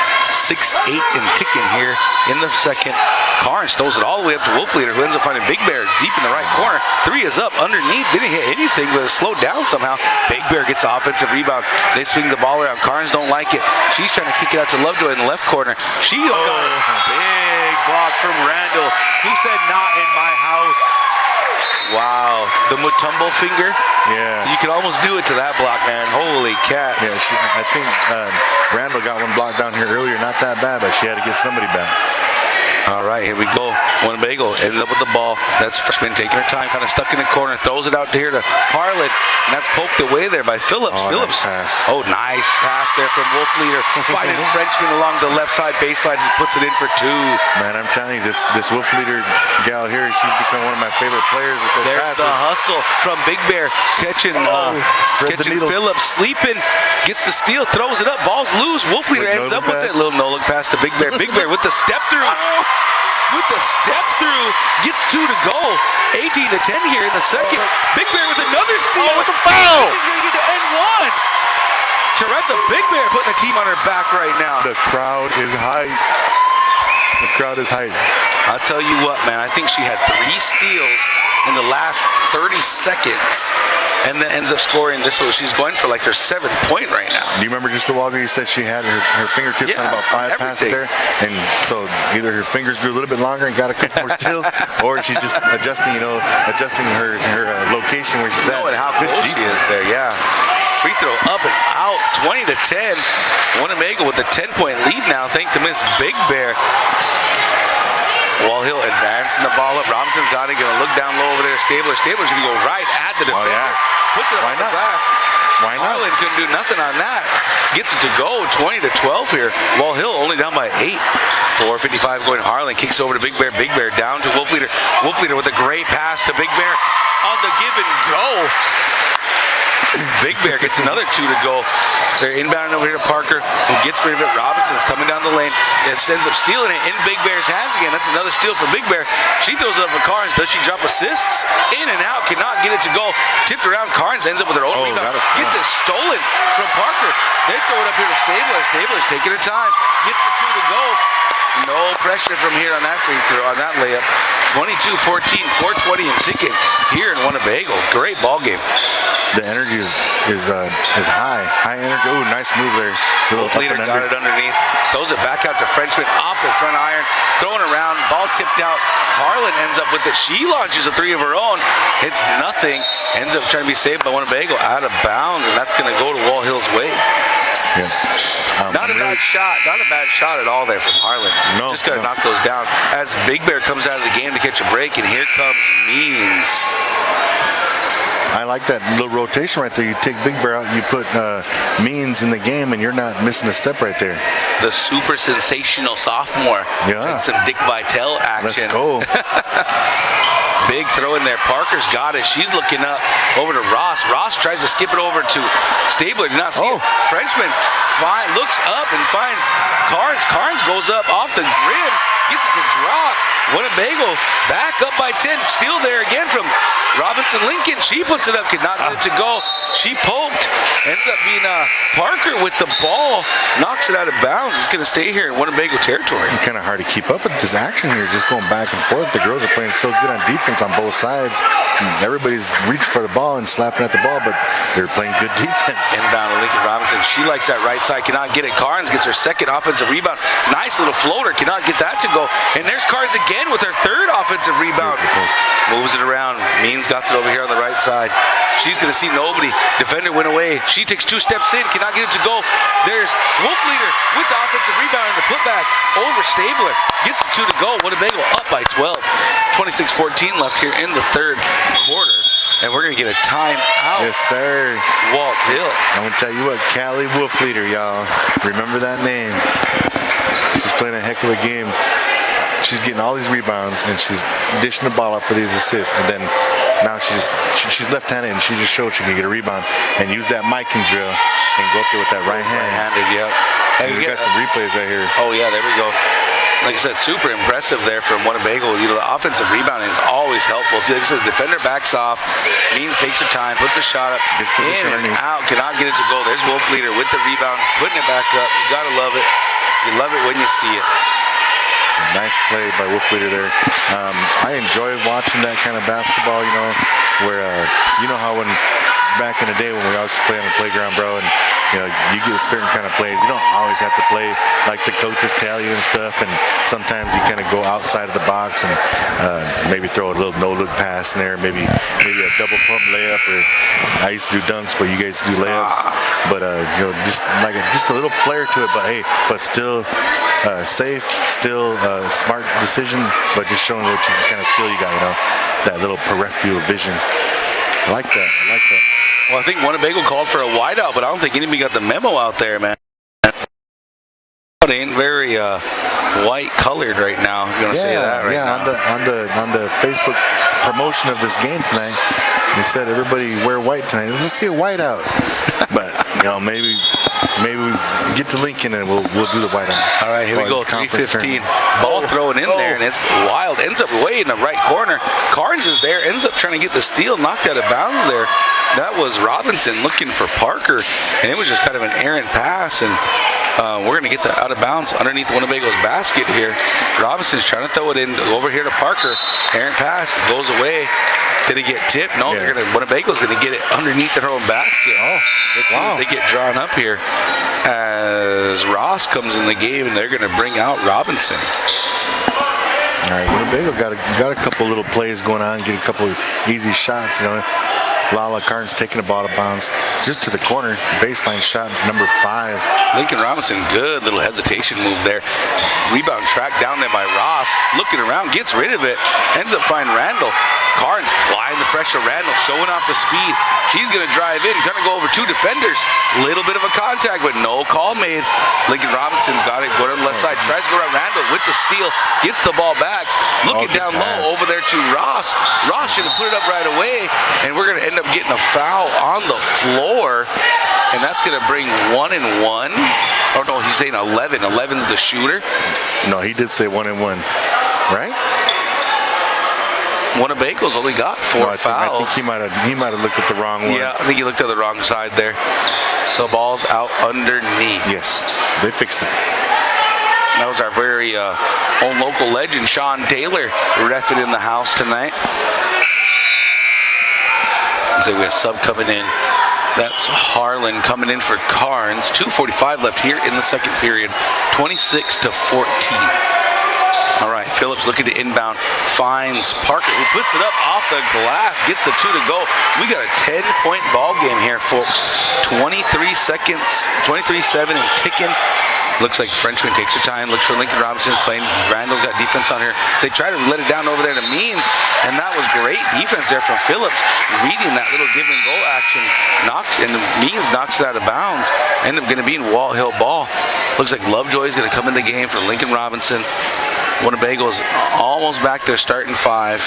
6-8 and ticking here in the second. Carnes throws it all the way up to Wolfleader, who ends up finding Big Bear deep in the right corner. 3 is up underneath. Didn't hit anything, but it slowed down somehow. Big Bear gets the offensive rebound. They swing the ball around. Carnes don't like it. She's trying to kick it out to Lovejoy in the left corner. She got a big block from Randall. He said, "Not in my house." Wow, the Mutombo finger. Yeah, you can almost do it to that block, man. Holy cats. Yeah, I think Randall got one block down here earlier. Not that bad, but she had to get somebody back. All right, here we go. Winnebago ended up with the ball. That's freshman taking her time, kind of stuck in the corner, throws it out here to Harlan, and that's poked away there by Phillips. Phillips. Nice pass. Oh, nice pass there from Wolfleader. Finding Frenchman along the left side baseline. He puts it in for 2. Man, I'm telling you, this Wolfleader gal here, she's become one of my favorite players with those There's passes. the hustle from Big Bear, catching Phillips, sleeping, gets the steal, throws it up, ball's loose. Wolfleader ends up with that little no-look pass to Big Bear. Big Bear with the step through. With the step through, gets 2 to go. 18-10 here in the second. Big Bear with another steal. With the foul. He's going to get to N1. Teresa Big Bear putting the team on her back right now. The crowd is hype. The crowd is hype. I'll tell you what, man. I think she had 3 steals in the last 30 seconds, and then ends up scoring this. So she's going for like her 7th point right now. Do you remember just a while ago you said she had her fingertips on about 5 passes there, and so either her fingers grew a little bit longer and got a couple more steals, or she's just adjusting her location where she's at. And how close she is there, yeah. Free throw up and out, 20-10. Winnebago with a 10-point lead now, thanks to Miss Big Bear. Walthill advancing the ball up. Robinson's got it. Going to look down low over there. Stabler's going to go right at the defender. Oh, yeah. Puts it up on the glass. Why not? Harlan couldn't do nothing on that. Gets it to go 20-12 here. Walthill only down by 8. 4:55 going. Harlan kicks over to Big Bear. Big Bear down to Wolfleader. Wolfleader with a great pass to Big Bear on the give and go. Big Bear gets another 2 to go. They're inbounding over here to Parker, who gets rid of it. Robinson's coming down the lane. It ends up stealing it in Big Bear's hands again. That's another steal for Big Bear. She throws it up for Carnes. Does she drop assists? In and out. Cannot get it to go. Tipped around. Carnes ends up with her own rebound. Gets it stolen from Parker. They throw it up here to Stabler. Stabler's taking her time. Gets the 2 to go. No pressure from here on that free throw, on that layup. 22-14, 4:20 and ticking here in Winnebago. Great ball game. The energy is high energy. Oh, nice move there. Leader got it underneath. Throws it back out to Frenchman off the front iron. Throwing around. Ball tipped out. Harlan ends up with it. She launches a 3 of her own. It's nothing. Ends up trying to be saved by Winnebago out of bounds, and that's going to go to Walthill's way. Yeah. Not a bad shot. Not a bad shot at all there from Harlan. No. Just got to knock those down. As Big Bear comes out of the game to catch a break, and here comes Means. I like that little rotation right there. You take Big Bear out, you put Means in the game, and you're not missing a step right there. The super sensational sophomore. Yeah. And some Dick Vitale action. Let's go. Big throw in there. Parker's got it. She's looking up over to Ross. Ross tries to skip it over to Stabler. Did not see it. Frenchman looks up and finds Carnes. Carnes goes up off the rim. Gets it to drop. Winnebago back up by 10. Steal there again from Robinson Lincoln. She puts it up. Could not get it to go. She poked. Ends up being Parker with the ball. Knocks it out of bounds. It's going to stay here in Winnebago territory. It's kind of hard to keep up with this action here. Just going back and forth. The girls are playing so good on defense on both sides. Everybody's reaching for the ball and slapping at the ball, but they're playing good defense. Inbound to Lincoln Robinson. She likes that right side. Cannot get it. Carnes gets her second offensive rebound. Nice little floater. Cannot get that to go. And there's Carnes again with her third offensive rebound. Moves it around. Means got it over here on the right side. She's going to see nobody. Defender went away. She takes 2 steps in. Cannot get it to go. There's Wolfleader with the offensive rebound and the putback over Stabler. Gets the 2 to go. Winnebago up by 12. 26-14 left here in the third quarter. And we're going to get a timeout. Yes, sir. Walthill. I'm going to tell you what, Callie Wolfleader, y'all. Remember that name. She's playing a heck of a game. She's getting all these rebounds, and she's dishing the ball up for these assists. And then now she's left-handed, and she just showed she can get a rebound and use that Mikan drill and go up there with that right hand. Right-handed, yep. Hey, we got some replays right here. Oh, yeah, there we go. Like I said, super impressive there from Winnebago. The offensive rebounding is always helpful. See, like I said, the defender backs off. Means takes her time, puts a shot up, in and out, cannot get it to go. There's Wolfleader with the rebound, putting it back up. You got to love it. You love it when you see it. Nice play by Wolfleader there. I enjoy watching that kind of basketball, where, how when back in the day when we always play on the playground, bro, and, you get certain kind of plays. You don't always have to play like the coaches tell you and stuff, and sometimes you kind of go outside of the box and maybe throw a little no-look pass in there, maybe a double pump layup, or I used to do dunks, but you guys do layups. but just a little flair to it. But hey, but still safe, still smart decision, but just showing what kind of skill you got. That little peripheral vision. I like that. Well, I think Winnebago called for a wideout, but I don't think anybody got the memo out there, man. It ain't very white colored right now. If you want to say that right now. On the Facebook promotion of this game tonight, they said everybody wear white tonight. Let's see a whiteout. But maybe we get to Lincoln and we'll do the whiteout. All right, here we go. 3:15. Ball thrown in there, and it's wild. Ends up way in the right corner. Carnes is there. Ends up trying to get the steal, knocked out of bounds there. That was Robinson looking for Parker, and it was just kind of an errant pass. And we're going to get that out of bounds underneath Winnebago's basket here. Robinson's trying to throw it in over here to Parker. Errant pass goes away. Did it get tipped? No, Winnebago's going to get it underneath their own basket. Let's see if they get drawn up here as Ross comes in the game, and they're going to bring out Robinson. All right, Winnebago got a couple little plays going on, get a couple of easy shots, Lala Carnes taking the ball out of bounds just to the corner. Baseline shot number 5. Lincoln Robinson, good little hesitation move there. Rebound tracked down there by Ross. Looking around, gets rid of it. Ends up finding Randall. Carnes applying the pressure. Randall showing off the speed. She's going to drive in. Going to go over 2 defenders. Little bit of a contact, but no call made. Lincoln Robinson's got it. Go to the left side. Tries to go around Randall with the steal. Gets the ball back. Looking down low over there to Ross. Ross should have put it up right away. And we're going to end up getting a foul on the floor. And that's going to bring 1 and 1. Oh, no, he's saying 11. 11's the shooter. No, he did say 1 and 1. Right? Winnebago's only got 4 fouls. I think he might have looked at the wrong one. Yeah, I think he looked at the wrong side there. So ball's out underneath. Yes, they fixed it. That was our very own local legend, Sean Taylor, reffing in the house tonight. So we have a sub coming in. That's Harlan coming in for Carnes. 2:45 left here in the second period. 26-14. All right, Phillips looking to inbound, finds Parker, who puts it up off the glass, gets the 2 to go. We got a 10-point ball game here, folks. 23 seconds, 23-7 and ticking. Looks like Frenchman takes her time, looks for Lincoln Robinson's playing. Randall's got defense on her. They try to let it down over there to Means, and that was great defense there from Phillips, reading that little give and go action. Means knocks it out of bounds. End up going to be in Walthill ball. Looks like Lovejoy is going to come in the game for Lincoln Robinson. Winnebago's almost back there starting 5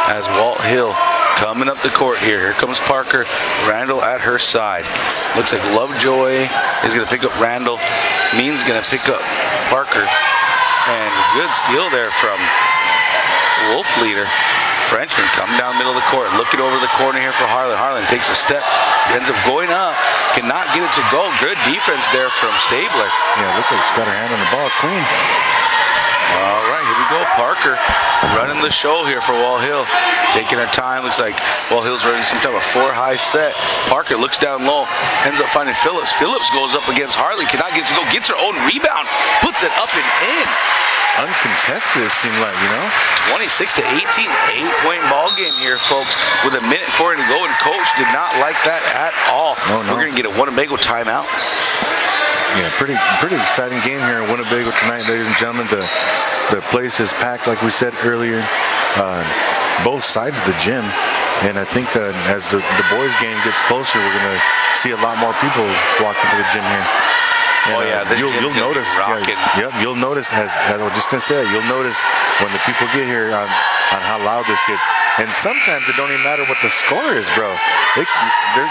as Walthill coming up the court here. Here comes Parker. Randall at her side. Looks like Lovejoy is going to pick up Randall. Means going to pick up Parker. And good steal there from Wolfleader. Frenchman coming down the middle of the court. Looking over the corner here for Harlan. Harlan takes a step. Ends up going up. Cannot get it to go. Good defense there from Stabler. Yeah, look like she's got her hand on the ball. Clean. All right, here we go. Parker running the show here for Walthill. Taking her time. Looks like Walthill's running some type of 4-high set. Parker looks down low. Ends up finding Phillips. Phillips goes up against Harley. Cannot get it to go. Gets her own rebound. Puts it up and in. Uncontested, it seemed like, 26-18. 8-point ball game here, folks. With a minute for it to go, and Coach did not like that at all. Oh, no. We're going to get a Winnebago timeout. Yeah, pretty exciting game here in Winnebago tonight, ladies and gentlemen. The place is packed, like we said earlier, both sides of the gym. And I think as the boys' game gets closer, we're going to see a lot more people walk into the gym here. And, you'll notice. You'll notice as I was just gonna say, you'll notice when the people get here on how loud this gets. And sometimes it don't even matter what the score is, bro.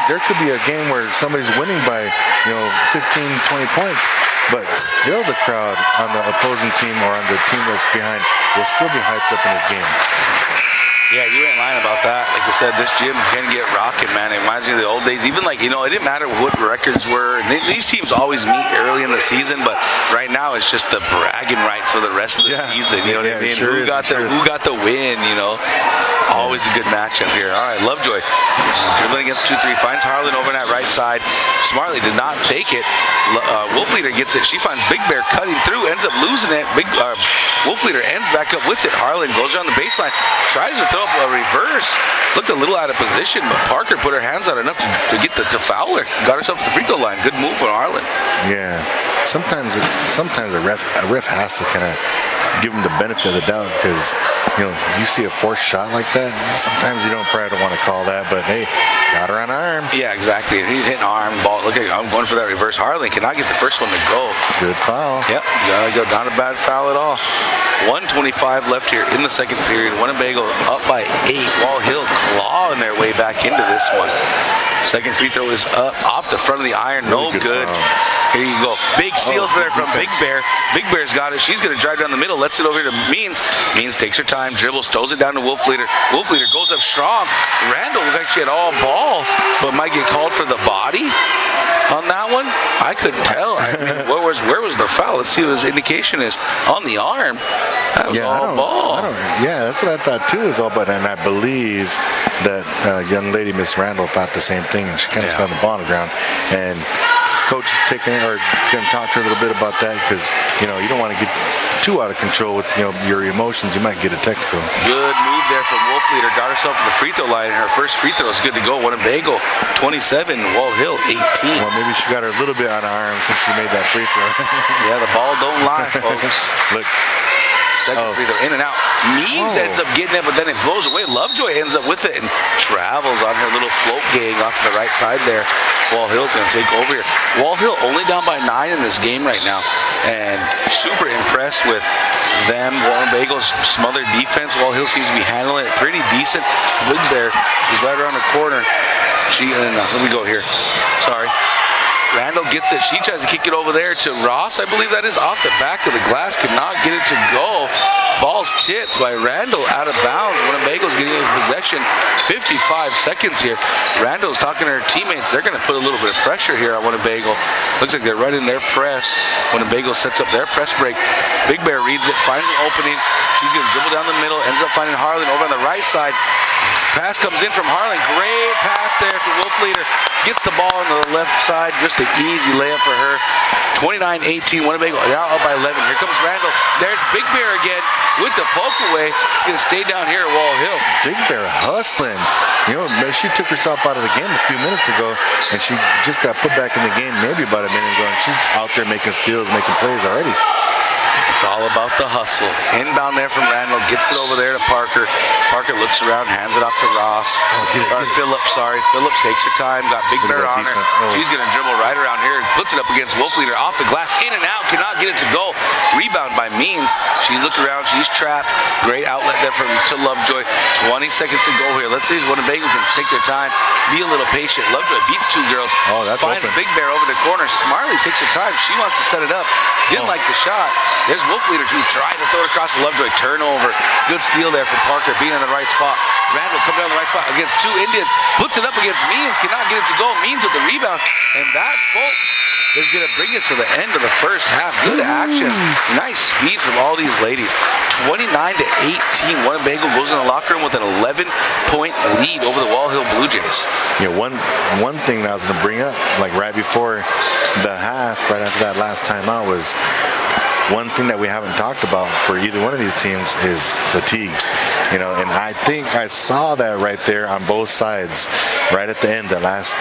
There could be a game where somebody's winning by 15, 20 points, but still the crowd on the opposing team or on the team that's behind will still be hyped up in this game. Yeah, you ain't lying about that. Like I said, this gym can get rocking, man. It reminds me of the old days. Even it didn't matter what records were. And these teams always meet early in the season, but right now it's just the bragging rights for the rest of the season. You know what I mean? Sure who got the win? Always a good matchup here. All right, Lovejoy dribbling against 2-3, finds Harlan over on that right side. Smartly did not take it. Wolfleader gets it. She finds Big Bear cutting through, ends up losing it. Wolfleader ends back up with it. Harlan goes around the baseline, tries to throw up a reverse. Looked a little out of position, but Parker put her hands out enough to get the foul her. Got herself to the free throw line. Good move from Harlan. Yeah. Sometimes a ref has to kind of give him the benefit of the doubt, because you see a forced shot like that, sometimes you probably don't want to call that, but hey, got her on arm. Yeah, exactly. He's hitting arm ball. Look at I'm going for that reverse. Harlan cannot get the first one to go. Good foul. Yep, gotta go. Not a bad foul at all. 1:25 left here in the second period. Winnebago up by 8. Walthill clawing their way back into this one. Second free throw is up off the front of the iron. No Really good. Foul. Here you go. Big steal there from Big defense. Bear. Big Bear's got it. She's going to drive down the middle. Lets it over to Means. Means takes her time. Dribbles. Throws it down to Wolfleader. Wolfleader goes up strong. Randall looked like she had all ball, but might get called for the body on that one. I couldn't tell. I mean, where was the foul? Let's see what his indication is. On the arm. That was all ball. Yeah, that's what I thought too. Is all but, and I believe that young lady, Miss Randall, thought the same thing, and she kind of slammed the ball on the ground. And coach taking it, or going to talk to her a little bit about that, because you don't want to get too out of control with your emotions. You might get a technical. Good move there from Wolfleader. Got herself to the free throw line, and her first free throw is good to go. Winnebago 27, Walthill 18. Well, maybe she got her a little bit on her arm since she made that free throw. Yeah, the ball don't lie, folks. Look. Second free throw, in and out. Means ends up getting it, but then it blows away. Lovejoy ends up with it and travels on her little float gang off to the right side there. Walthill's going to take over here. Walthill only down by 9 in this game right now, and super impressed with them. Winnebago's smothered defense. Walthill seems to be handling it pretty decent. Big Bear is right around the corner. Let me go here. Sorry. Randall gets it. She tries to kick it over there to Ross. I believe that is off the back of the glass. Cannot get it to go. Ball's tipped by Randall out of bounds. Winnebago's getting in possession. 55 seconds here. Randall's talking to her teammates. They're going to put a little bit of pressure here on Winnebago. Looks like they're running their press. Winnebago sets up their press break. Big Bear reads it, finds an opening. She's going to dribble down the middle. Ends up finding Harlan over on the right side. Pass comes in from Harlan. Great pass there to Wolfleader. Gets the ball on the left side. Just an easy layup for her. 29-18. Winnebago now up by 11. Here comes Randall. There's Big Bear again with the poke away. It's going to stay down here at Walthill. Big Bear hustling. She took herself out of the game a few minutes ago, and she just got put back in the game maybe about a minute ago, and she's out there making steals, making plays already. It's all about the hustle. Inbound there from Randall. Gets it over there to Parker. Parker looks around, hands it off to Ross. Phillips, sorry. Phillips takes her time. Got Big Bear on her. She's going to dribble right around here. Puts it up against Wolfleader. Off the glass. In and out. Cannot get it to go. Rebound by Means. She's looking around. She's trapped. Great outlet there to Lovejoy. 20 seconds to go here. Let's see if Winnebago can take their time. Be a little patient. Lovejoy beats 2 girls. Finds open. Big Bear over the corner. Smartly takes her time. She wants to set it up. Didn't like the shot. There's Wolfleader who's trying to throw it across the Lovejoy. Turnover. Good steal there from Parker. Being in the right spot. Randall coming down the right spot against 2 Indians. Puts it up against Means. Cannot get it to go. Means with the rebound. And that, folks, is going to bring it to the end of the first half. Good action. Nice speed from all these ladies. 29-18. Winnebago goes in the locker room with an 11-point lead over the Walthill Blue Jays. One thing that I was going to bring up, like right before the half, right after that last timeout, was one thing that we haven't talked about for either one of these teams is fatigue. And I think I saw that right there on both sides, right at the end, the last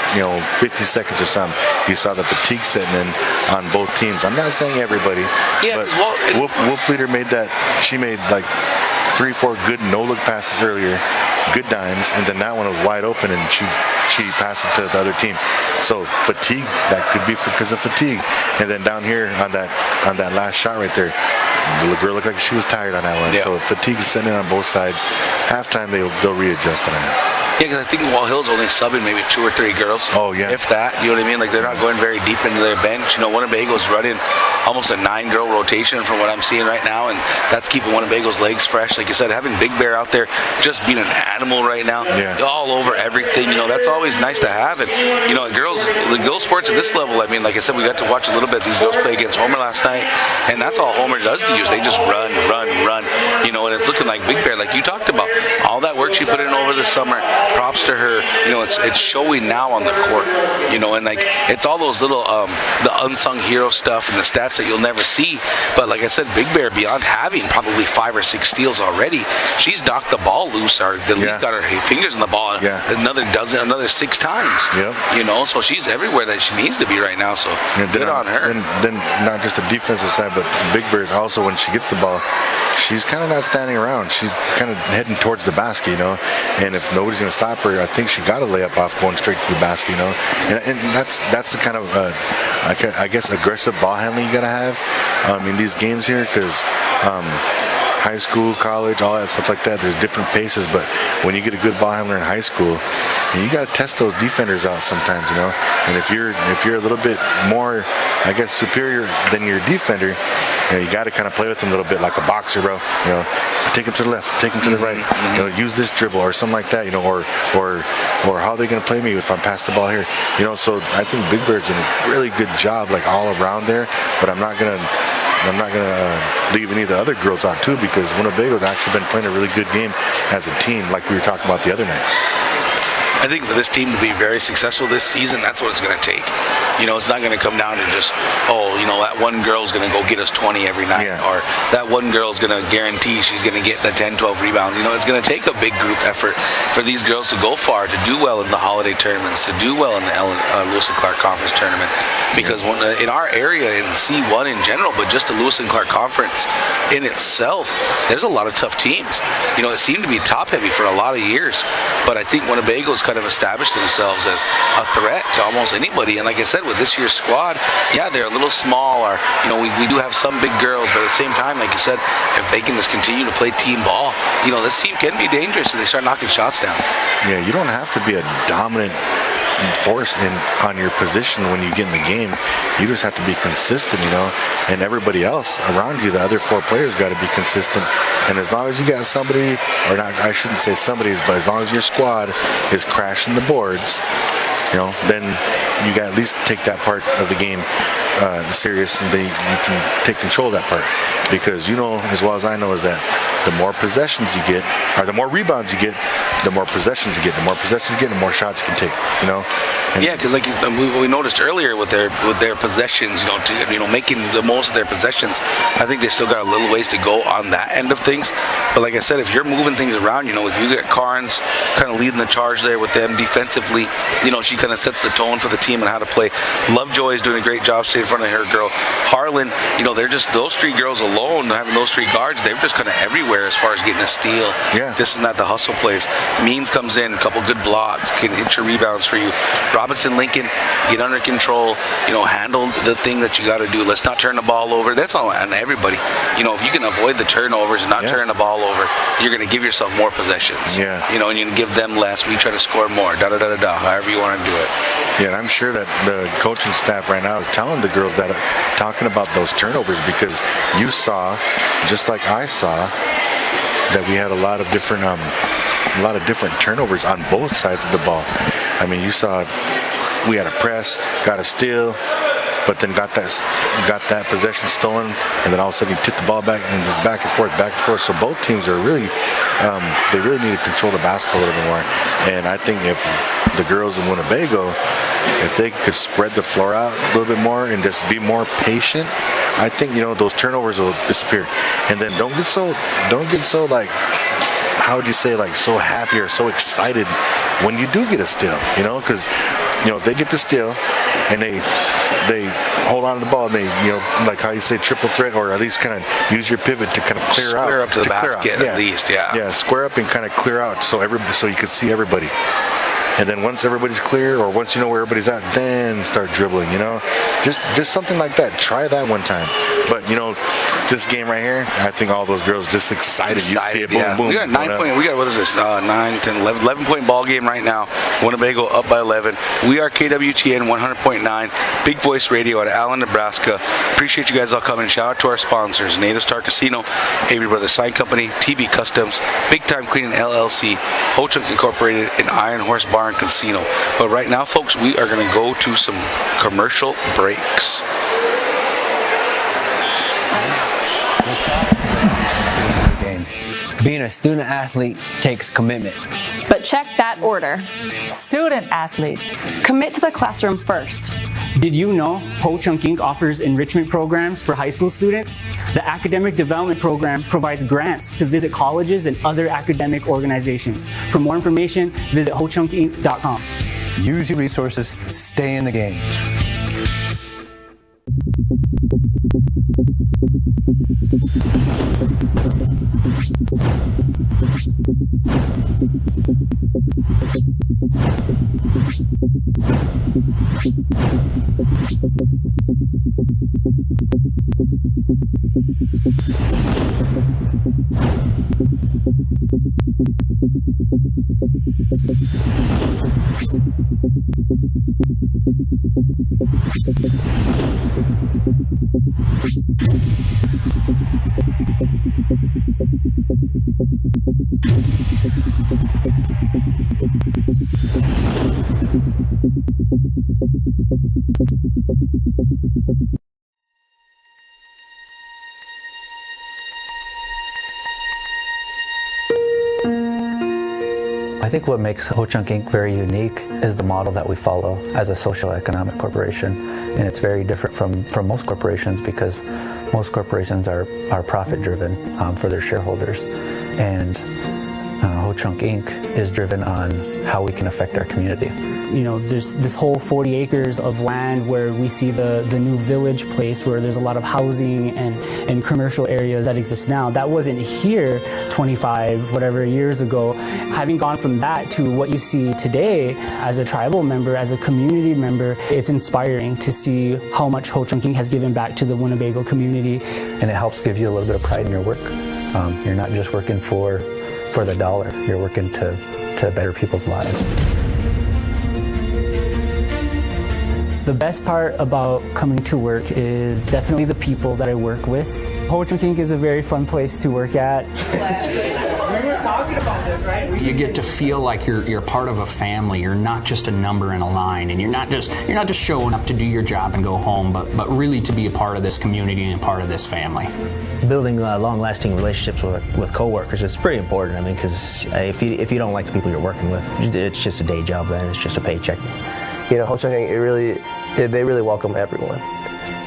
50 seconds or something. You saw the fatigue setting in on both teams. I'm not saying everybody, but Wolfleader made that. She made like 3-4 good no-look passes earlier, good dimes, and then that one was wide open, and she passed it to the other team. So fatigue, that could be because of fatigue. And then down here on that last shot right there, the girl looked like she was tired on that one. Yeah. So fatigue is setting in on both sides. Halftime they'll readjust on that. Yeah, because I think Walthill's only subbing maybe 2 or 3 girls. Oh, yeah. If that, you know what I mean? Like, they're not going very deep into their bench. Winnebago's running almost a 9-girl rotation from what I'm seeing right now, and that's keeping Winnebago's legs fresh. Like you said, having Big Bear out there just being an animal right now, all over everything, that's always nice to have. And, the girls sports at this level, I mean, like I said, we got to watch a little bit. These girls play against Homer last night, and that's all Homer does to you is they just run. You know, and it's looking like Big Bear, like you talked about. All that work she put in over the summer, props to her. You know, it's showing now on the court. You know, and like it's all those little the unsung hero stuff and the stats that you'll never see. But like I said, Big Bear, beyond having probably 5 or 6 steals already, she's knocked the ball loose, or at least got her fingers in the ball another 6 times. You know, so she's everywhere that she needs to be right now. So good on her. And then not just the defensive side, but Big Bear is also, when she gets the ball, she's kind of not standing around. She's kind of heading towards the basket, you know. And if nobody's going to stop her, I think she got a layup off going straight to the basket, you know. And that's the kind of I guess aggressive ball handling you got to have in these games here, because high school, college, all that stuff like that, there's different paces. But when you get a good ball handler in high school, you got to test those defenders out sometimes, you know. And if you're a little bit more, I guess, superior than your defender, you got to kind of play with them a little bit like a boxer, bro. You know, take him to the left, take him to the right. You know, use this dribble or something like that. You know, or how are they going to play me if I'm past the ball here? You know, so I think Big Bear's doing a really good job, like all around there. But I'm not gonna leave any of the other girls out too, because Winnebago's actually been playing a really good game as a team, like we were talking about the other night. I think for this team to be very successful this season, that's what it's going to take. You know, it's not going to come down to just, that one girl's going to go get us 20 every night, or that one girl's going to guarantee she's going to get the 10, 12 rebounds. You know, it's going to take a big group effort for these girls to go far, to do well in the holiday tournaments, to do well in the Lewis and Clark Conference tournament. Because in our area, in C1 in general, but just the Lewis and Clark Conference in itself, there's a lot of tough teams. You know, it seemed to be top-heavy for a lot of years, but I think Winnebago's kind of established themselves as a threat to almost anybody. And like I said, with this year's squad, they're a little small, or we do have some big girls, but at the same time, like you said, if they can just continue to play team ball, this team can be dangerous if they start knocking shots down. Yeah, you don't have to be a dominant force on your position when you get in the game. You just have to be consistent, and everybody else around you, the other 4 players, got to be consistent. And as long as you got somebody, or not, I shouldn't say somebody's, but as long as your squad is crashing the boards, then you got to at least take that part of the game serious, and then you can take control of that part. Because as well as I know, is that the more possessions you get, or the more rebounds you get, the more possessions you get. The more possessions you get, the more shots you can take. Because like we noticed earlier with their possessions, making the most of their possessions, I think they still got a little ways to go on that end of things. But like I said, if you're moving things around, if you got Carnes kind of leading the charge there with them defensively, she kind of sets the tone for the team and how to play. Lovejoy is doing a great job staying in front of her girl. Harlan, they're just, those 3 girls alone, having those 3 guards, they're just kind of everywhere as far as getting a steal. This and that, the hustle plays. Means comes in, a couple good blocks, can hit your rebounds for you. Robinson, Lincoln, get under control, handle the thing that you got to do. Let's not turn the ball over. That's all on everybody. If you can avoid the turnovers and not turn the ball over, you're going to give yourself more possessions. And you can give them less. We try to score more, however you want to do it. Yeah, and I'm sure that the coaching staff right now is telling the girls that, talking about those turnovers, because you saw, just like I saw, that we had a lot of different turnovers on both sides of the ball. I mean, you saw we had a press, got a steal, but then got that possession stolen, and then all of a sudden you tipped the ball back, and just back and forth. So both teams are really, they really need to control the basketball a little bit more. And I think if the girls in Winnebago, if they could spread the floor out a little bit more and just be more patient, I think those turnovers will disappear. And then don't get so like, how would you say, like so happy or so excited when you do get a steal, because if they get the steal and they hold on to the ball and they, like how you say, triple threat, or at least kind of use your pivot to kind of clear out. Square up to the basket at least, Yeah, square up and kind of clear out so you can see everybody. And then once everybody's clear, or once you know where everybody's at, then start dribbling, Just something like that. Try that one time. But, this game right here, I think all those girls just excited. You see it, boom, boom. We got 9 point, what is this, 9, 10, 11 point ball game right now. Winnebago up by 11. We are KWTN 100.9, Big Voice Radio out of Allen, Nebraska. Appreciate you guys all coming. Shout out to our sponsors, Native Star Casino, Avery Brothers Sign Company, TB Customs, Big Time Cleaning LLC, Ho Chunk Incorporated, and Iron Horse Bar and Casino. But right now, folks, we are going to go to some commercial breaks. game. Being a student athlete takes commitment. But check that order. Student athlete. Commit to the classroom first. Did you know Ho Chunk Inc. offers enrichment programs for high school students? The Academic Development Program provides grants to visit colleges and other academic organizations. For more information, visit hochunkinc.com. Use your resources, stay in the game. I think what makes Ho Chunk Inc. very unique is the model that we follow as a social economic corporation. And it's very different from most corporations because most corporations are profit driven for their shareholders. And Ho Chunk Inc. is driven on how we can affect our community. You know, there's this whole 40 acres of land where we see the new village place where there's a lot of housing and commercial areas that exist now. That wasn't here 25 whatever years ago. Having gone from that to what you see today as a tribal member, as a community member, it's inspiring to see how much Ho Chunk Inc. has given back to the Winnebago community. And it helps give you a little bit of pride in your work. You're not just working for the dollar, you're working to better people's lives. The best part about coming to work is definitely the people that I work with. Ho Chunk Inc. is a very fun place to work at. We were talking about this, right? You get to feel like you're part of a family. You're not just a number in a line, and you're not just showing up to do your job and go home, but really to be a part of this community and a part of this family. Building long-lasting relationships with coworkers is pretty important. I mean, because if you don't like the people you're working with, it's just a day job. Then it's just a paycheck. You know, Ho Chunk Inc. They really welcome everyone.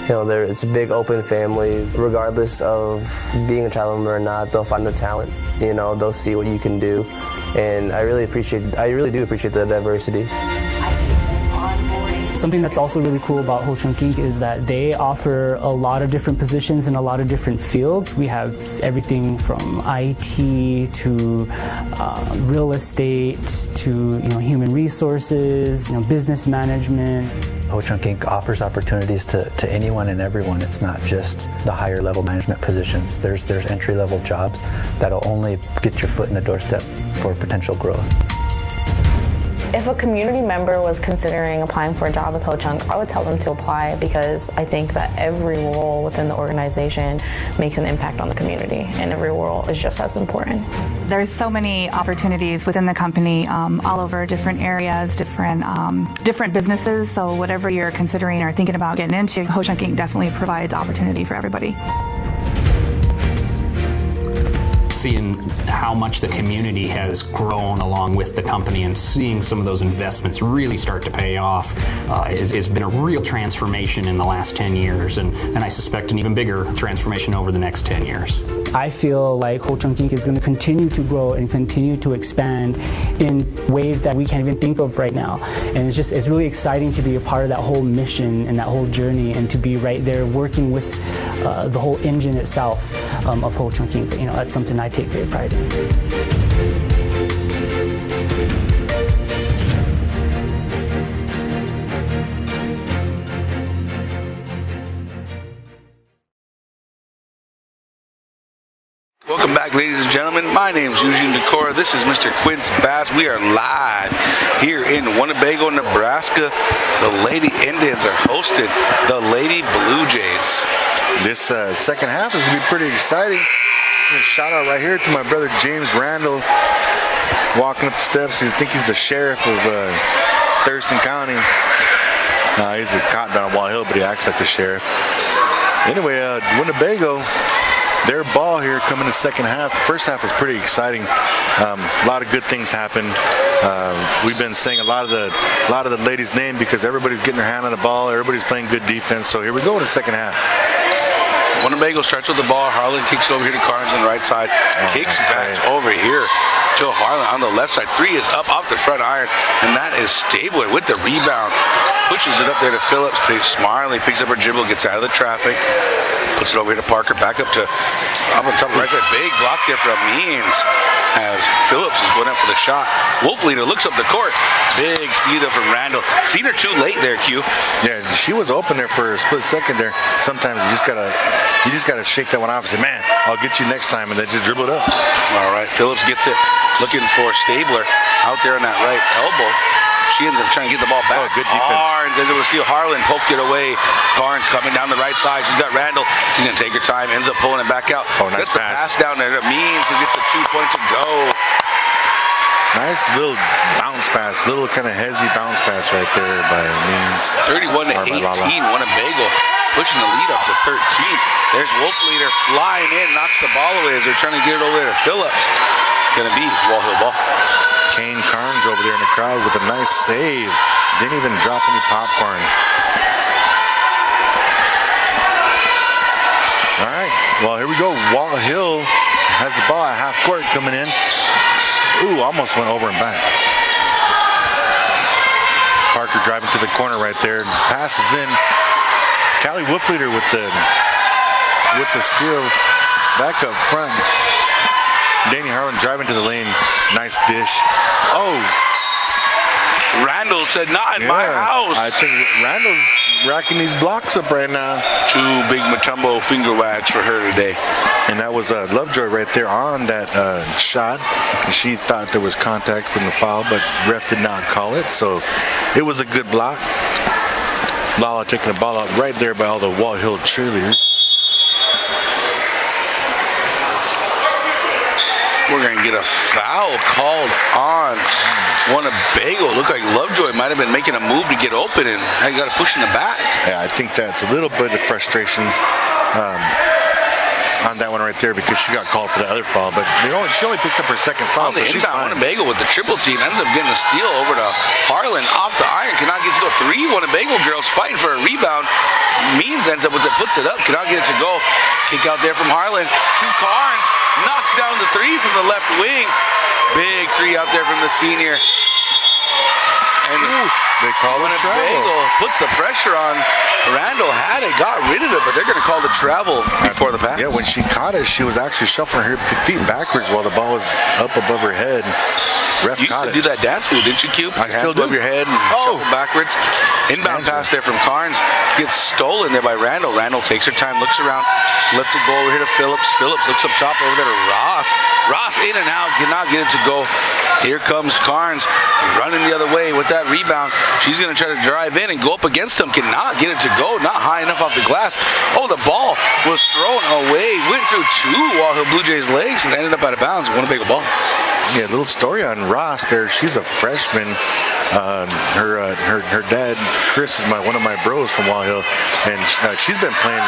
You know, it's a big open family. Regardless of being a tribal member or not, they'll find the talent. You know, they'll see what you can do, and I really do appreciate the diversity. Something that's also really cool about Ho Chunk Inc. is that they offer a lot of different positions in a lot of different fields. We have everything from IT to real estate to human resources, business management. Ho Chunk Inc. offers opportunities to anyone and everyone. It's not just the higher level management positions. There's entry level jobs that'll only get your foot in the doorstep for potential growth. If a community member was considering applying for a job with Ho Chunk, I would tell them to apply because I think that every role within the organization makes an impact on the community, and every role is just as important. There's so many opportunities within the company, all over different areas, different businesses. So whatever you're considering or thinking about getting into, Ho Chunk Inc. definitely provides opportunity for everybody. Seeing how much the community has grown along with the company and seeing some of those investments really start to pay off has been a real transformation in the last 10 years, and I suspect an even bigger transformation over the next 10 years. I feel like Ho Chunk Inc. is going to continue to grow and continue to expand in ways that we can't even think of right now. And it's really exciting to be a part of that whole mission and that whole journey, and to be right there working with the whole engine itself of Ho Chunk Inc. That's something I take great pride in. Welcome back, ladies and gentlemen. My name is Eugene Decora. This is Mr. Quince Bass. We are live here in Winnebago, Nebraska. The Lady Indians are hosting the Lady Blue Jays. This second half is going to be pretty exciting. Shout out right here to my brother James Randall, walking up the steps. I think he's the sheriff of Thurston County. He's a cop down on Walthill, but he acts like the sheriff. Anyway, Winnebago their ball here coming in the second half. The first half was pretty exciting. A lot of good things happened. We've been saying a lot of the ladies' name because everybody's getting their hand on the ball. Everybody's playing good defense. So here we go in the second half. Winnebago starts with the ball. Harlan kicks it over here to Carnes on the right side. Kicks back over here to Harlan on the left side. 3 is up off the front iron, and that is Stabler with the rebound. Pushes it up there to Phillips. Smartly picks up her dribble, gets out of the traffic. Puts it over here to Parker. Back up on top of the right side. Big block there from Means as Phillips is going up for the shot. Wolfleader looks up the court. Big steal from Randall. Seen her too late there, Q. Yeah, she was open there for a split second there. Sometimes you just gotta shake that one off and say, man, I'll get you next time, and then just dribble it up. All right, Phillips gets it. Looking for Stabler out there on that right elbow. She ends up trying to get the ball back. Oh, good defense. Carnes ends up with a steal. Harlan poked it away. Carnes coming down the right side. She's got Randall. She's going to take her time. Ends up pulling it back out. Oh, nice That's the pass down there. It means he gets a 2 point to go. Nice little bounce pass. Little kind of hezzy bounce pass right there by Means. 31-18. Winnebago pushing the lead up to 13. There's Wolfleader flying in. Knocks the ball away as they're trying to get it over there to Phillips. Going to be Walthill ball. Kane Carnes over there in the crowd with a nice save. Didn't even drop any popcorn. All right, well, here we go. Walthill has the ball at half court coming in. Ooh, almost went over and back. Parker driving to the corner right there. Passes in. Callie Wolfleader with the steal back up front. Danny Harlan driving to the lane. Nice dish. Oh. Randall said, not in my house. I think Randall's racking these blocks up right now. 2 big Matumbo finger wags for her today. And that was Lovejoy right there on that shot. She thought there was contact from the foul, but ref did not call it. So it was a good block. Lala taking the ball out right there by all the Walthill cheerleaders. We're going to get a foul called on Winnebago. Looked like Lovejoy might have been making a move to get open, and he got a push in the back. Yeah, I think that's a little bit of frustration on that one right there because she got called for the other foul, but she only picks up her second foul. On the inbound, Winnebago with the triple team ends up getting a steal over to Harlan off the iron. Cannot get to go. 3 Winnebago girls fighting for a rebound. Means ends up with it, puts it up. Cannot get it to go. Kick out there from Harlan. 2 Carnes. Knocks down the 3 from the left wing. Big 3 out there from the senior. And they call it travel. Winnebago puts the pressure on. Randall had it, got rid of it, but they're going to call the travel before the pass. Yeah, when she caught it, she was actually shuffling her feet backwards while the ball was up above her head. Ref you used to do that dance move, didn't you, Cube? I still do. Above your head and shuffle backwards. Inbound pass there from Carnes. Gets stolen there by Randall. Randall takes her time, looks around, lets it go over here to Phillips. Phillips looks up top over there to Ross. Ross in and out, cannot get it to go. Here comes Carnes running the other way with that rebound. She's going to try to drive in and go up against him. Cannot get it to go. Not high enough off the glass. Oh, the ball was thrown away. Went through 2 Walthill Blue Jays legs and ended up out of bounds. Winnebago ball. Yeah, a little story on Ross there. She's a freshman. Her dad, Chris, is one of my bros from Walthill, and she's been playing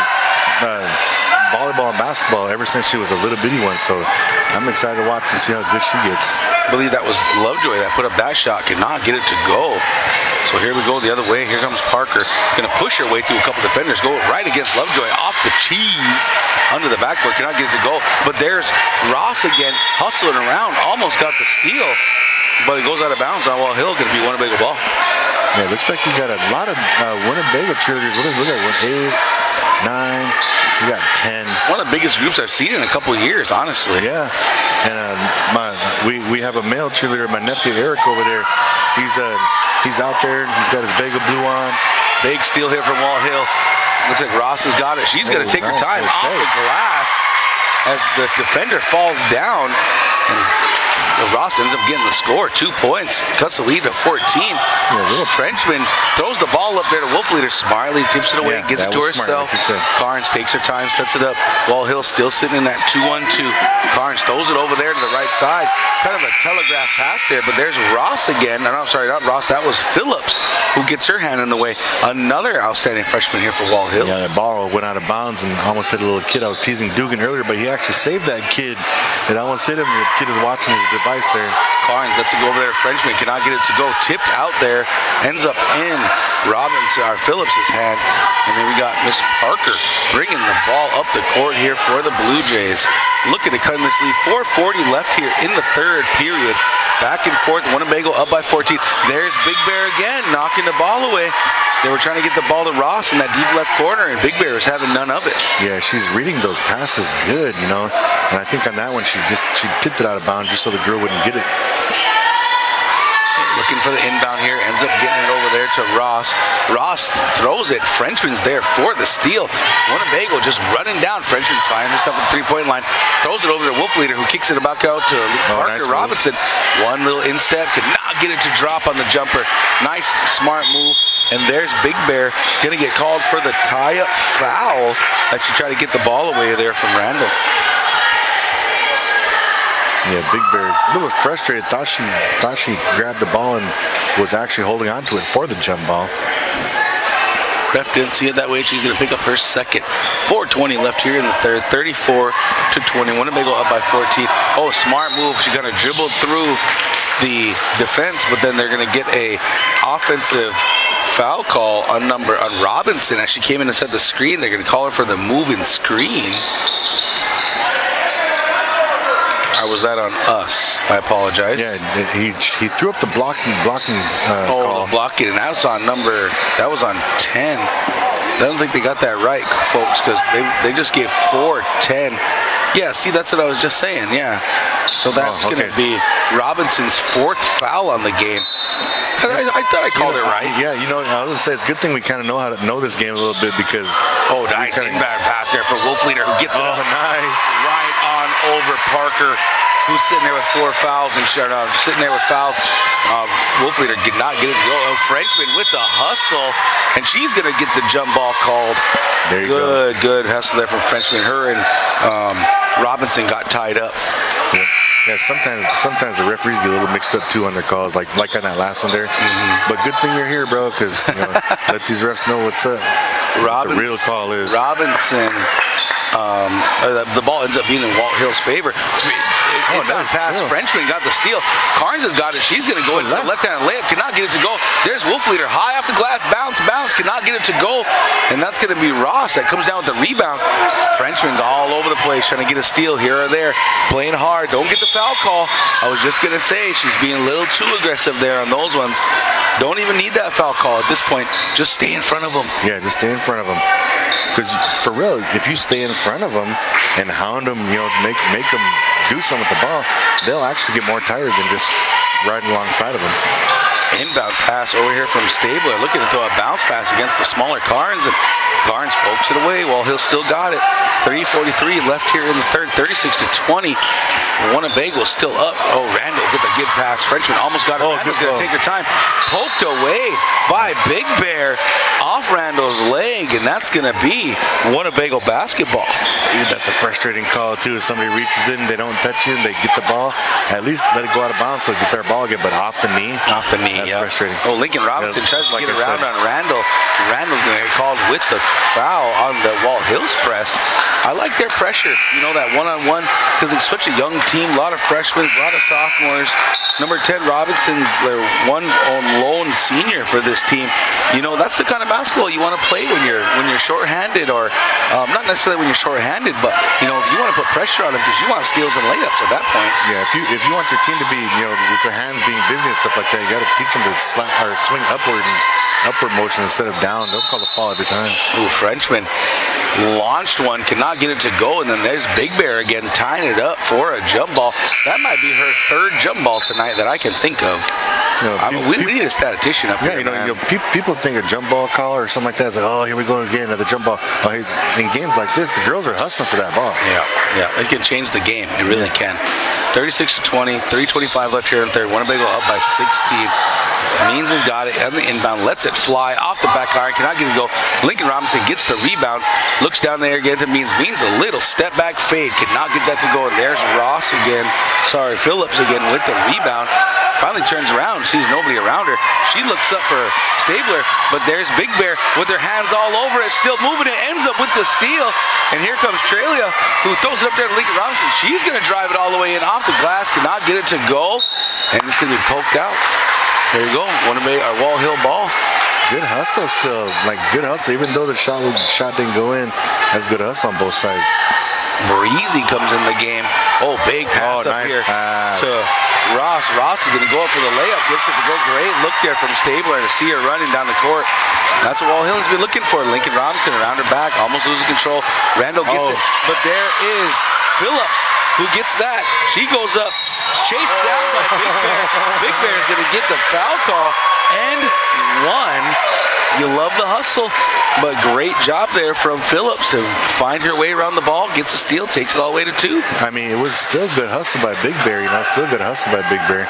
volleyball and basketball ever since she was a little bitty one. So I'm excited to watch and see how good she gets. I believe that was Lovejoy that put up that shot. Could not get it to go. So here we go the other way. Here comes Parker. Going to push her way through a couple defenders. Go right against Lovejoy. Off the cheese. Under the backboard. Cannot get it to go. But there's Ross again. Hustling around. Almost got the steal. But it goes out of bounds on Walthill. Going to be Winnebago ball. Yeah, looks like you got a lot of Winnebago cheerleaders. What is it? Look at 8, 9. We got 10. One of the biggest groups I've seen in a couple of years, honestly. Yeah. And we have a male cheerleader, my nephew Eric over there. He's out there. He's got his Vega blue on. Big steal here from Walthill. Looks like Ross has got it. She's going to take her time off the glass as the defender falls down. And Ross ends up getting the score, 2 points, cuts the lead to 14. Little Frenchman throws the ball up there to Wolf Leader. Smartly tips it away, gets it to herself. Carnes takes her time, sets it up. Walthill still sitting in that 2-1-2. Carnes throws it over there to the right side. Kind of a telegraph pass there, but there's Ross again. No, I'm sorry, not Ross. That was Phillips who gets her hand in the way. Another outstanding freshman here for Walthill. Yeah, that ball went out of bounds and almost hit a little kid. I was teasing Dugan earlier, but he actually saved that kid. And I almost hit him. The kid is watching his device there. Carnes lets it go over there. Frenchman cannot get it to go. Tipped out there. Ends up in Phillips' hand. And then we got Miss Parker bringing the ball up the court here for the Blue Jays. Looking to cut in this lead. 4:40 left here in the third period. Back and forth. Winnebago up by 14. There's Big Bear again, knocking the ball away. They were trying to get the ball to Ross in that deep left corner, and Big Bear was having none of it. Yeah, she's reading those passes good, you know. And I think on that one, she tipped it out of bounds just so the girl wouldn't get it. Looking for the inbound here, ends up getting it over there to Ross. Ross throws it. Frenchman's there for the steal. Winnebago just running down. Frenchman's finding herself at the three-point line. Throws it over to Wolf Leader, who kicks it back out to Parker nice Robinson. One little instep, could not get it to drop on the jumper. Nice, smart move. And there's Big Bear going to get called for the tie-up foul as she tried to get the ball away there from Randall. Yeah, Big Bear, a little frustrated. Thought she grabbed the ball and was actually holding on to it for the jump ball. Ref didn't see it that way. She's going to pick up her second. 4:20 left here in the third. 34-20. Winnebago up by 14. Oh, smart move. She's going to dribble through the defense, but then they're going to get a offensive foul call on Robinson as she came in and set the screen. They're going to call her for the moving screen. Or was that on us? I apologize. Yeah, he threw up the blocking call. Blocking, and that was on 10. I don't think they got that right, folks, because they just gave 4-10. Yeah, see, that's what I was just saying. Yeah, so that's going to be Robinson's fourth foul on the game. I thought I called it right. Yeah, you know, I was going to say, it's a good thing we kind of know how to know this game a little bit because... Oh, nice inbound pass there for Wolf Leader, who gets it up nice. Right on over Parker, who's sitting there with 4 fouls and sitting there with fouls. Wolf Leader did not get it to go. Frenchman with the hustle, and she's going to get the jump ball called. There you go. Good hustle there from Frenchman. Her and Robinson got tied up. Yeah, sometimes the referees get a little mixed up too on their calls, like on that last one there. But good thing you're here, bro, because let these refs know what's up. What the real call is. Robinson. The ball ends up being in Walthill's favor. Pass. Frenchman got the steal. Carnes has got it. She's going to go in for the left-handed layup. Cannot get it to go. There's Wolf Leader. High off the glass. Bounce. Cannot get it to go. And that's going to be Ross that comes down with the rebound. Frenchman's all over the place trying to get a steal here or there. Playing hard. Don't get the foul call. I was just going to say she's being a little too aggressive there on those ones. Don't even need that foul call at this point. Just stay in front of them. Yeah, just stay in front of them. Because for real, if you stay in front of them and hound them, make them do something with the ball, they'll actually get more tired than just riding alongside of them. Inbound pass over here from Stabler, looking to throw a bounce pass against the smaller Carnes, and Carnes pokes it away while Hill still got it. 3:43 left here in the third, 36-20. Winnebago still up. Oh, Randall with a good pass. Frenchman almost got it. Randall's going to take her time. Poked away by Big Bear off Randall's leg, and that's going to be Winnebago basketball. Dude, that's a frustrating call, too. If somebody reaches in, they don't touch you, and they get the ball, at least let it go out of bounds so it gets our ball again, but off the knee. That's frustrating. Oh, Lincoln Robinson tries to get around on Randall. Randall's going to get called with the foul on the Walthill's press. I like their pressure, that one-on-one, because it's such a young team, a lot of freshmen, a lot of sophomores. Number 10, Robinson's their one lone senior for this team. That's the kind of basketball you want to play when you're shorthanded, or not necessarily when you're shorthanded, but if you want to put pressure on them because you want steals and layups at that point. Yeah, if you want your team to be, with their hands being busy and stuff like that, you got to teach them to swing upward motion instead of down. They'll call the foul every time. Ooh, Frenchman launched one, cannot get it to go, and then there's Big Bear again tying it up for a jump ball. That might be her third jump ball tonight that I can think of. We need a statistician up here. People think a jump ball caller or something like that is like, oh, here we go again, another jump ball. Oh, hey, in games like this, the girls are hustling for that ball. Yeah, it can change the game. It really can. 36-20, 3:25 left here in third. Winnebago up by 16. Means has got it on the inbound, lets it fly off the back iron, cannot get it to go. Lincoln Robinson gets the rebound, looks down there again to Means. Means a little step back fade, cannot get that to go. And there's Phillips again with the rebound. Finally turns around, sees nobody around her. She looks up for Stabler, but there's Big Bear with their hands all over it, still moving it, ends up with the steal. And here comes Trelia, who throws it up there to Lincoln Robinson. She's going to drive it all the way in off the glass, cannot get it to go, and it's going to be poked out. There you go, Walthill ball. Good hustle still, good hustle. Even though the shot didn't go in, that's good hustle on both sides. Breezy comes in the game. Oh, big pass up nice here pass to Ross. Ross is going to go up for the layup. Gets it to go. Great look there from Stabler to see her running down the court. That's what Walthill has been looking for. Lincoln Robinson around her back, almost losing control. Randall gets it, but there is Phillips who gets that. She goes up, chased down by Big Bear. Big Bear is going to get the foul call and one. You love the hustle, but great job there from Phillips to find her way around the ball, gets a steal, takes it all the way to 2. I mean, it was still good hustle by Big Bear, still good hustle by Big Bear.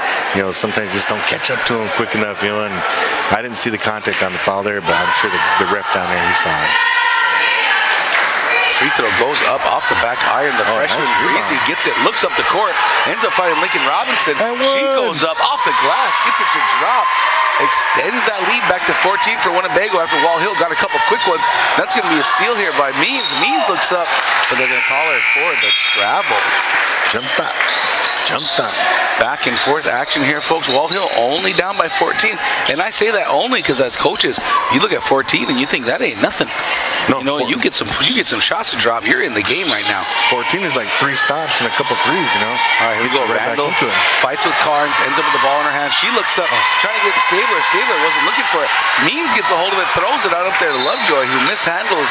Sometimes you just don't catch up to him quick enough, and I didn't see the contact on the foul there, but I'm sure the ref down there, he saw it. Free throw goes up off the back iron. The freshman Breezy gets it, looks up the court, ends up finding Lincoln Robinson. She goes up off the glass, gets it to drop, extends that lead back to 14 for Winnebago after Walthill got a couple quick ones. That's going to be a steal here by Means. Means looks up, but they're going to call her for the travel. Jump stop. Back and forth action here, folks. Walthill only down by 14. And I say that only because as coaches, you look at 14 and you think that ain't nothing. No, you get some shots to drop. You're in the game right now. 14 is like 3 stops and a couple threes, All right, here we go. Right Randall fights with Carnes, ends up with the ball in her hand. She looks up, trying to get to Stabler. Stabler wasn't looking for it. Means gets a hold of it, throws it out up there to Lovejoy, who mishandles.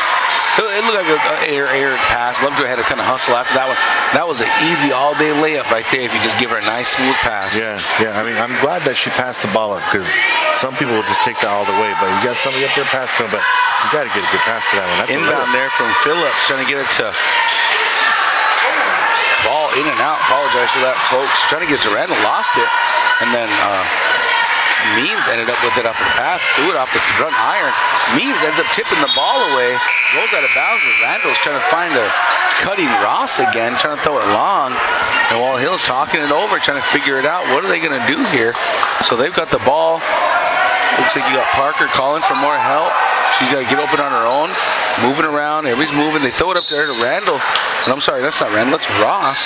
It looked like an air pass. Lovejoy had to kind of hustle after that one. That was an easy all-day layup right there if you just give her a nice, smooth pass. Yeah. I mean, I'm glad that she passed the ball up because some people will just take that all the way, but you got somebody up there passed to him, but you got to get a good pass to that one. That's inbound there from Phillips, trying to get it to ball in and out. Apologize for that, folks. Trying to get it to Randall, lost it, and then Means ended up with it off the pass, threw it off the front iron. Means ends up tipping the ball away, goes out of bounds, and Randall's trying to find a cutting Ross again, trying to throw it long. And Walthill's talking it over, trying to figure it out. What are they going to do here? So they've got the ball. Looks like you got Parker calling for more help. She's got to get open on her own, moving around. Everybody's moving. They throw it up there to Randall. And I'm sorry, that's not Randall, that's Ross.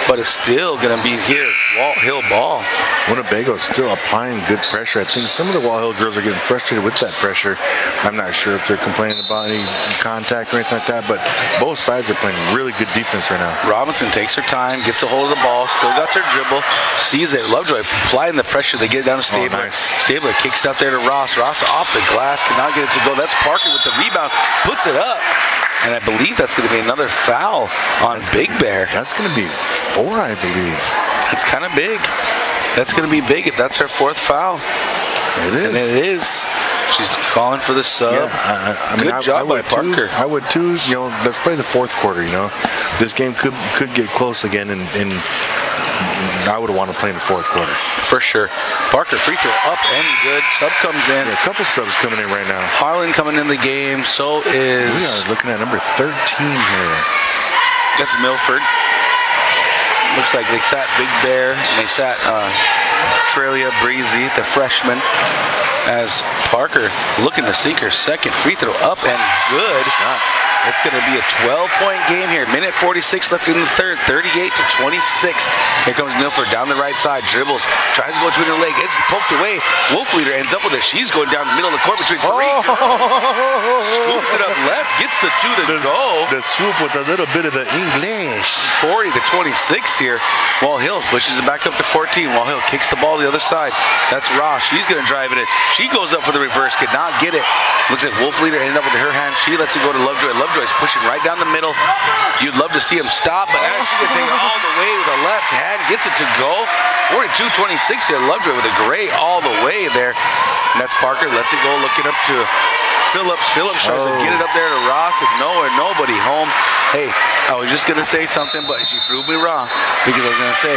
But it's still going to be here, Walthill ball. Winnebago's still applying good pressure. I think some of the Walthill girls are getting frustrated with that pressure. I'm not sure if they're complaining about any contact or anything like that, but both sides are playing really good defense right now. Robinson takes her time, gets a hold of the ball, still got her dribble, sees it. Lovejoy applying the pressure. They get it down to Stabler. Nice. Stabler kicks out there to Ross. Ross off the glass, cannot get it to go. That's Parker with the rebound, puts it up. And I believe that's going to be another foul on Big Bear. That's going to be 4, I believe. That's kind of big. That's going to be big if that's her 4th foul. It is. And it is. She's calling for the sub. Yeah, I mean, good job by Parker. I would too. That's probably the 4th quarter. This game could get close again, and I would want to play in the 4th quarter. For sure. Parker free throw up and good. Sub comes in. Yeah, a couple subs coming in right now. Harlan coming in the game. So is... We are looking at number 13 here. That's Milford. Looks like they sat Big Bear and they sat Trelia Breezy, the freshman, as Parker looking to sink her 2nd free throw up and good. It's going to be a 12-point game here. Minute 46 left in the 3rd, 38-26. Here comes Milford down the right side, dribbles, tries to go between her leg. It's poked away. Wolfleader ends up with it. She's going down the middle of the court between 3. Scoops it up left, gets the 2 to go. The swoop with a little bit of the English. 40-26 here. Walthill pushes it back up to 14. Walthill kicks the ball the other side. That's Ross. She's going to drive it in. She goes up for the reverse, could not get it. Looks like Wolfleader ended up with her hand. She lets it go to Lovejoy. Lovejoy's pushing right down the middle. You'd love to see him stop, but she can take it all the way with a left hand. Gets it to go. 42-26 here. Lovejoy with a great all the way there. And that's Parker. Lets it go. Looking up to Phillips. Phillips tries to get it up there to Ross, and nobody home. Hey, I was just going to say something, but she proved me wrong, because I was going to say,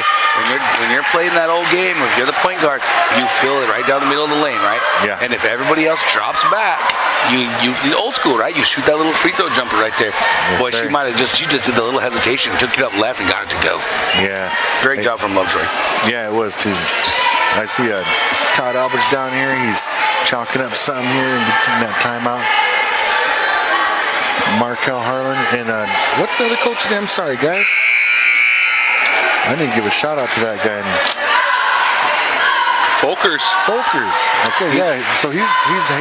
when you're playing that old game, if you're the point guard, you fill it right down the middle of the lane, right? Yeah. And if everybody else drops back, you the old school, right? You shoot that little free throw jumper right there. Yes, Boy, sir. she just did the little hesitation, took it up left, and got it to go. Yeah. Great job from Lovejoy. Yeah, it was too. I see Todd Alberts down here. He's chalking up something here in that timeout. Markel Harlan and what's the other coach's name? I'm sorry, guys. I need to give a shout out to that guy. Folkers. Okay, yeah. So he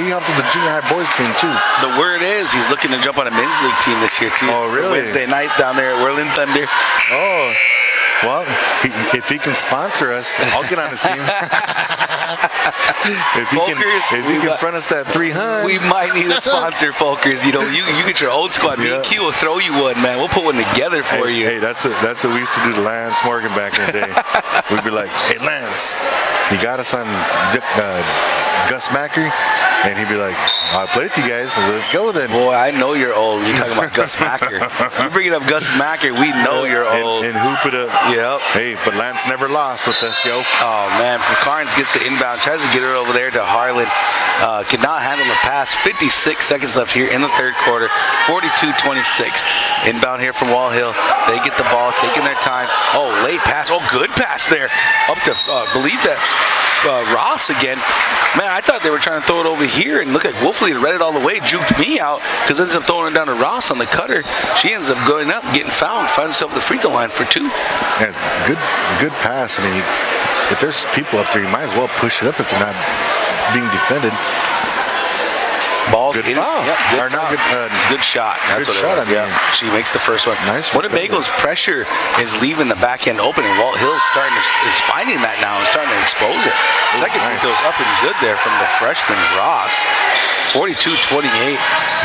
helped with the junior high boys team too. The word is he's looking to jump on a men's league team this year too. Oh, really? Wednesday nights down there at Whirling Thunder. Oh. Well, if he can sponsor us, I'll get on his team. if he can front us that 300, we might need a sponsor, Folkers. You get your old squad. Me and Q will throw you one, man. We'll put one together for you. Hey, that's what we used to do to Lance Morgan back in the day. We'd be like, hey, Lance, you got us on Gus Macker? And he'd be like, I'll play with you guys, so let's go then. Boy, I know you're old. You're talking about Gus Macker. You're bringing up Gus Macker. We know you're old. And hoop it up. Yep. Hey, but Lance never lost with us, yo. Oh, man. Carnes gets the inbound, tries to get it over there to Harlan. Cannot handle the pass. 56 seconds left here in the third quarter. 42-26. Inbound here from Walthill. They get the ball, taking their time. Oh, late pass. Oh, good pass there. Up to, believe that's Ross again. Man, I thought they were trying to throw it over here, and look at Wolfley read it all the way, juked me out, because ends up throwing it down to Ross on the cutter. She ends up going up, getting fouled, finds herself at the free throw line for 2. Yeah, good pass. I mean, if there's people up there, you might as well push it up if they're not being defended. Ball's good in foul. Yep, good, Or good shot. That's good what shot, it was. Yeah, she makes the first one. Nice. Winnebago's pressure is leaving the back end open, and Walt Hill's is finding that now and starting to expose it. Second free throw's up and good there from the freshman Ross. 42-28.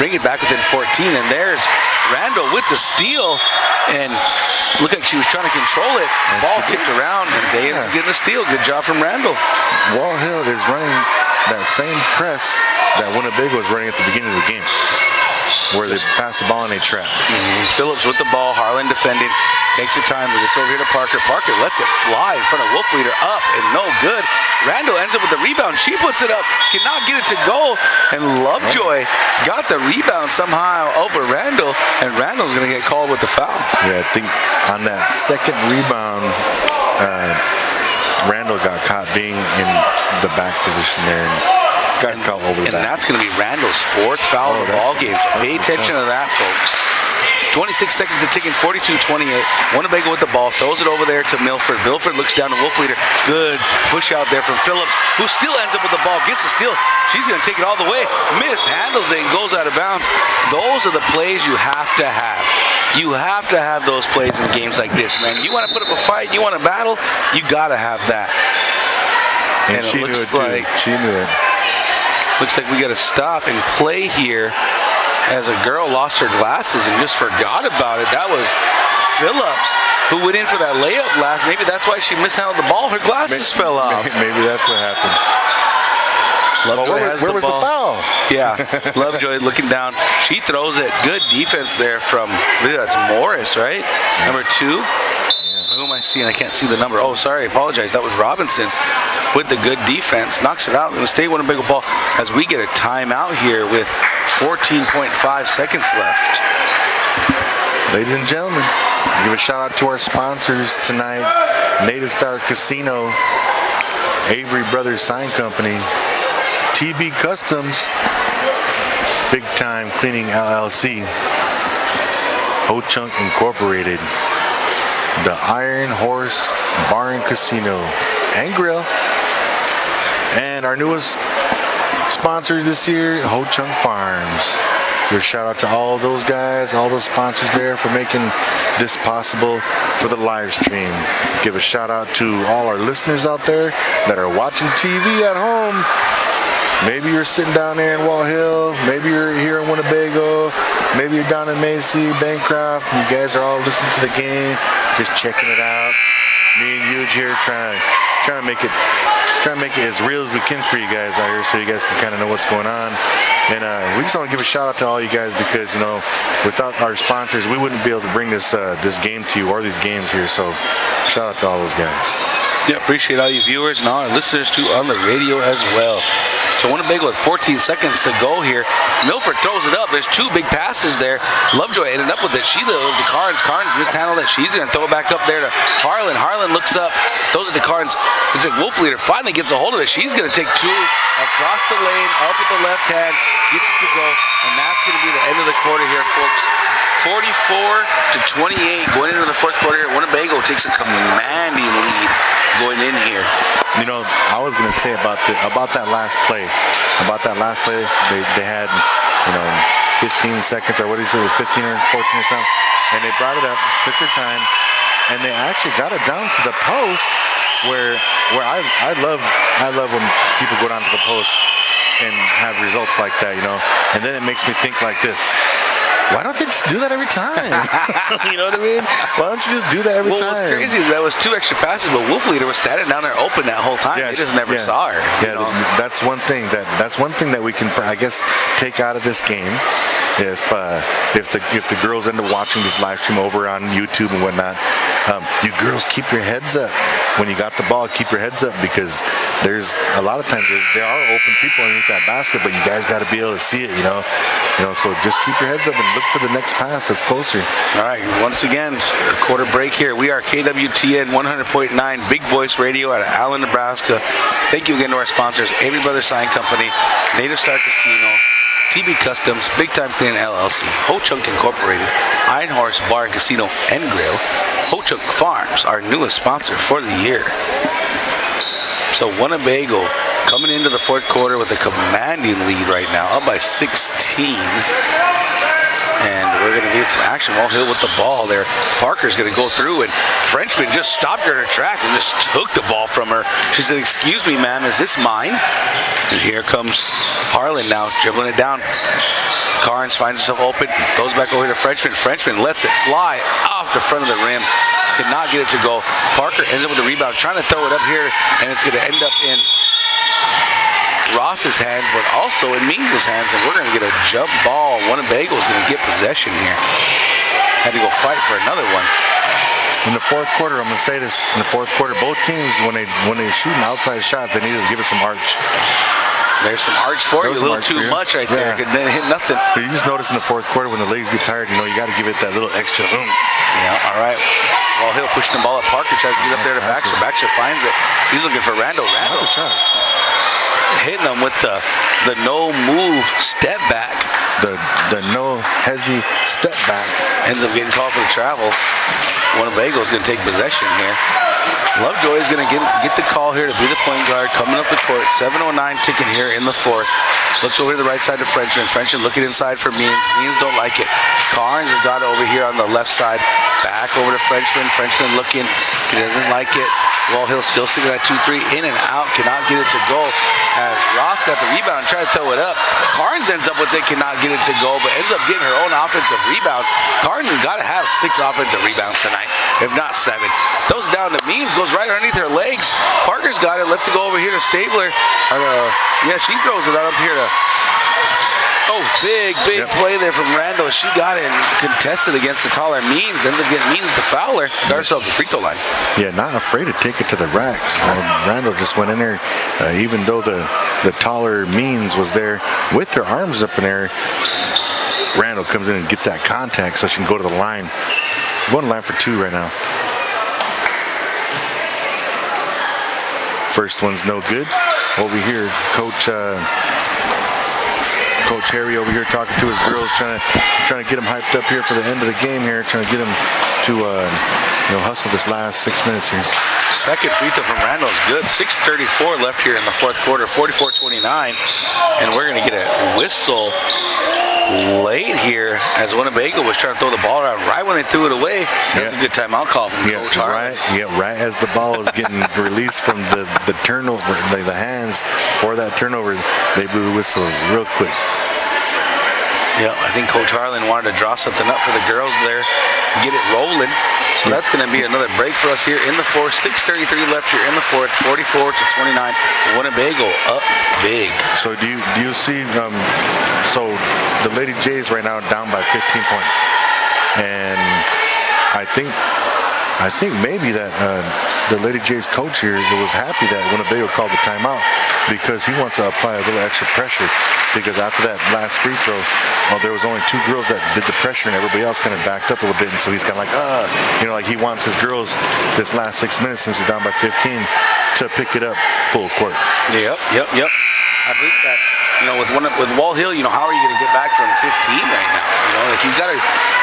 Bring it back within 14, and there's Randall with the steal, and looked like she was trying to control it. Ball tipped around, and they ended up getting the steal. Good job from Randall. Walt Hill is running that same press that Winnebago was running at the beginning of the game, where they pass the ball and they trap. Phillips with the ball, Harlan defending, takes her time, gets over here to Parker. Parker lets it fly in front of Wolfleader, up and no good. Randall ends up with the rebound. She puts it up, cannot get it to go, and Lovejoy got the rebound somehow over Randall, and Randall's going to get called with the foul. Yeah, I think on that second rebound, Randall got caught being in the back position there and got caught over the back. And that's going to be Randall's 4th foul of the ball game. So pay attention to that, folks. 26 seconds to ticking, 42-28. Winnebago with the ball, throws it over there to Milford. Milford looks down to Wolfleader. Good push out there from Phillips, who still ends up with the ball, gets the steal. She's going to take it all the way. Mishandles it and goes out of bounds. Those are the plays you have to have. You have to have those plays in games like this, man. You want to put up a fight, you want to battle, you got to have that. And she knew it, too. She knew it. Looks like we got to stop and play here, as a girl lost her glasses and just forgot about it. That was Phillips, who went in for that layup last. Maybe that's why she mishandled the ball. Her glasses fell off. Maybe that's what happened. Lovejoy has where was the foul? Yeah, Lovejoy looking down. She throws it. Good defense there from, that's Morris, right? Number 2. Who am I seeing? I can't see the number. Oh, sorry. I apologize. That was Robinson with the good defense. Knocks it out. And the State Winnebago ball as we get a timeout here with 14.5 seconds left. Ladies and gentlemen, give a shout out to our sponsors tonight. Native Star Casino, Avery Brothers Sign Company, TB Customs, Big Time Cleaning LLC, Ho-Chunk Incorporated, the Iron Horse Bar and Casino and Grill, and our newest sponsor this year, Ho-Chunk Farms. Give a shout out to all those guys, all those sponsors there for making this possible for the live stream. Give a shout out to all our listeners out there that are watching TV at home. Maybe you're sitting down there in Walthill, maybe you're here in Winnebago, maybe you're down in Macy, Bancroft, and you guys are all listening to the game, just checking it out. Me and Huge here trying to make it as real as we can for you guys out here, so you guys can kind of know what's going on. And we just want to give a shout out to all you guys, because without our sponsors, we wouldn't be able to bring this game to you, or these games here. So shout out to all those guys. Yeah, appreciate all you viewers and all our listeners too on the radio as well. So Winnebago with 14 seconds to go here. Milford throws it up. There's two big passes there. Lovejoy ended up with it. She goes to Carnes. Carnes mishandled it. She's going to throw it back up there to Harlan. Harlan looks up. Throws it to Carnes. Looks like Wolf Leader finally gets a hold of it. She's going to take two across the lane, up with the left hand, gets it to go, and that's going to be the end of the quarter here, folks. 44-28 going into the fourth quarter here. Winnebago takes a commanding lead going in here. I was going to say about that last play. They had, 15 seconds, or what did he say, it was 15 or 14 or something, and they brought it up, took their time, and they actually got it down to the post, where I love when people go down to the post and have results like that, and then it makes me think like this. Why don't they just do that every time? You know what I mean? Why don't you just do that every time? What's crazy is that was two extra passes, but Wolf Leader was standing down there open that whole time. They just never saw her. That's one thing that we can, I guess, take out of this game. If the girls end up watching this live stream over on YouTube and whatnot, you girls keep your heads up when you got the ball. Keep your heads up, because there's a lot of times there are open people underneath that basket, but you guys got to be able to see it. So just keep your heads up and look for the next pass that's closer. All right, once again, quarter break here. We are KWTN 100.9 Big Voice Radio out of Allen, Nebraska. Thank you again to our sponsors, Avery Brothers Sign Company, Native Star Casino, TB Customs, Big Time Cleaning LLC, Ho-Chunk Incorporated, Iron Horse Bar and Casino and Grill, Ho-Chunk Farms, our newest sponsor for the year. So Winnebago coming into the fourth quarter with a commanding lead right now, up by 16. And we're going to need some action. Walthill with the ball there. Parker's going to go through, and Frenchman just stopped her in her tracks and just took the ball from her. She said, "Excuse me, ma'am, is this mine?" And here comes Harlan now, dribbling it down. Carnes finds himself open, goes back over to Frenchman. Frenchman lets it fly off the front of the rim. Cannot get it to go. Parker ends up with the rebound, trying to throw it up here, and it's going to end up in Ross's hands, but also in Means' hands, and we're going to get a jump ball. Winnebago is going to get possession here. Had to go fight for another one. In the fourth quarter, I'm going to say this, in the fourth quarter, both teams, when they shoot an outside shot, they need to give it some arch. There's some arch for you, a little too much right there. Could then hit nothing. But you just notice in the fourth quarter when the legs get tired, you got to give it that little extra oomph. Yeah, all right. Walthill pushing the ball at Parker, tries to get up there to Baxter. Baxter finds it. He's looking for Randall. That's a shot. Hitting him with the no move step back. The no hezzy step back. Ends up getting called for the travel. Winnebago is going to take possession here. Lovejoy is going to get the call here to be the point guard coming up the court. 7:09 ticking here in the fourth. Looks over to the right side of Frenchman. Frenchman looking inside for Means. Means don't like it. Carnes has got it over here on the left side. Back over to Frenchman. Frenchman looking. He doesn't like it. Walthill still sticking that 2-3 in and out. Cannot get it to go. As Ross got the rebound and tried to throw it up. Carnes ends up with it. Cannot get it to go, but ends up getting her own offensive rebound. Carnes has got to have 6 offensive rebounds tonight, if not 7. Throws down to Means. Goes right underneath her legs. Parker's got it. Lets it go over here to Stabler. She throws it out up here to... big play there from Randall. She got it and contested against the taller Means. Ends up getting Means the fouler. Got herself the free throw line. Yeah, not afraid to take it to the rack. Randall just went in there, even though the taller Means was there with her arms up in there. Randall comes in and gets that contact so she can go to the line. Going to line for 2 right now. First one's no good. Over here, Coach Harry over here talking to his girls, trying to get them hyped up here for the end of the game here, trying to get them to hustle this last 6 minutes here. Second free throw from Randall is good. 6:34 left here in the fourth quarter, 44-29, and we're going to get a whistle late here as Winnebago was trying to throw the ball around right when they threw it away. That's a good timeout call from Coach Harlan. Right as the ball is getting released from the turnover, the hands for that turnover, they blew the whistle real quick. Yeah, I think Coach Harlan wanted to draw something up for the girls there, get it rolling. So that's going to be another break for us here in the fourth. 6:33 left here in the fourth. 44-29. Winnebago up big. So do you see? So the Lady Jays right now down by 15 points, and I think maybe that the Lady Jays coach here was happy that Winnebago called the timeout because he wants to apply a little extra pressure. Because after that last free throw, there was only 2 girls that did the pressure, and everybody else kind of backed up a little bit. And so he's kind of like, like he wants his girls this last 6 minutes since they're down by 15 to pick it up full court. Yep. I think that, with Walthill, how are you going to get back from 15 right now?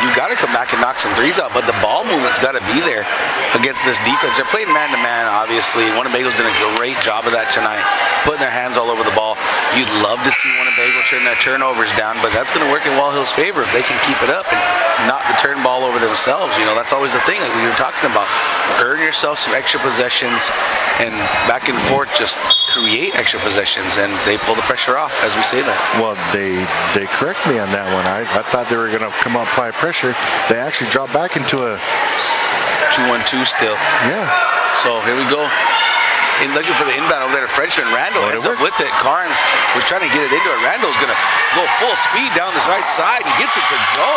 You gotta come back and knock some threes out, but the ball movement's got to be there against this defense. They're playing man-to-man, obviously. Winnebago's done a great job of that tonight, putting their hands all over the ball. You'd love to see Winnebago turn their turnovers down, but that's going to work in Walthill's favor if they can keep it up and knock the turn ball over themselves. That's always the thing like we were talking about. Earn yourself some extra possessions, and back and forth, just create extra possessions, and they pull the pressure off as we say that. Well, they correct me on that one. I thought they were going to come up apply pressure. They actually dropped back into a 2-1-2 still. Yeah. So here we go. And looking for the inbound over there to Frenchman. Randall ends up with it. Carnes was trying to get it into it. Randall's going to go full speed down this right side. He gets it to go.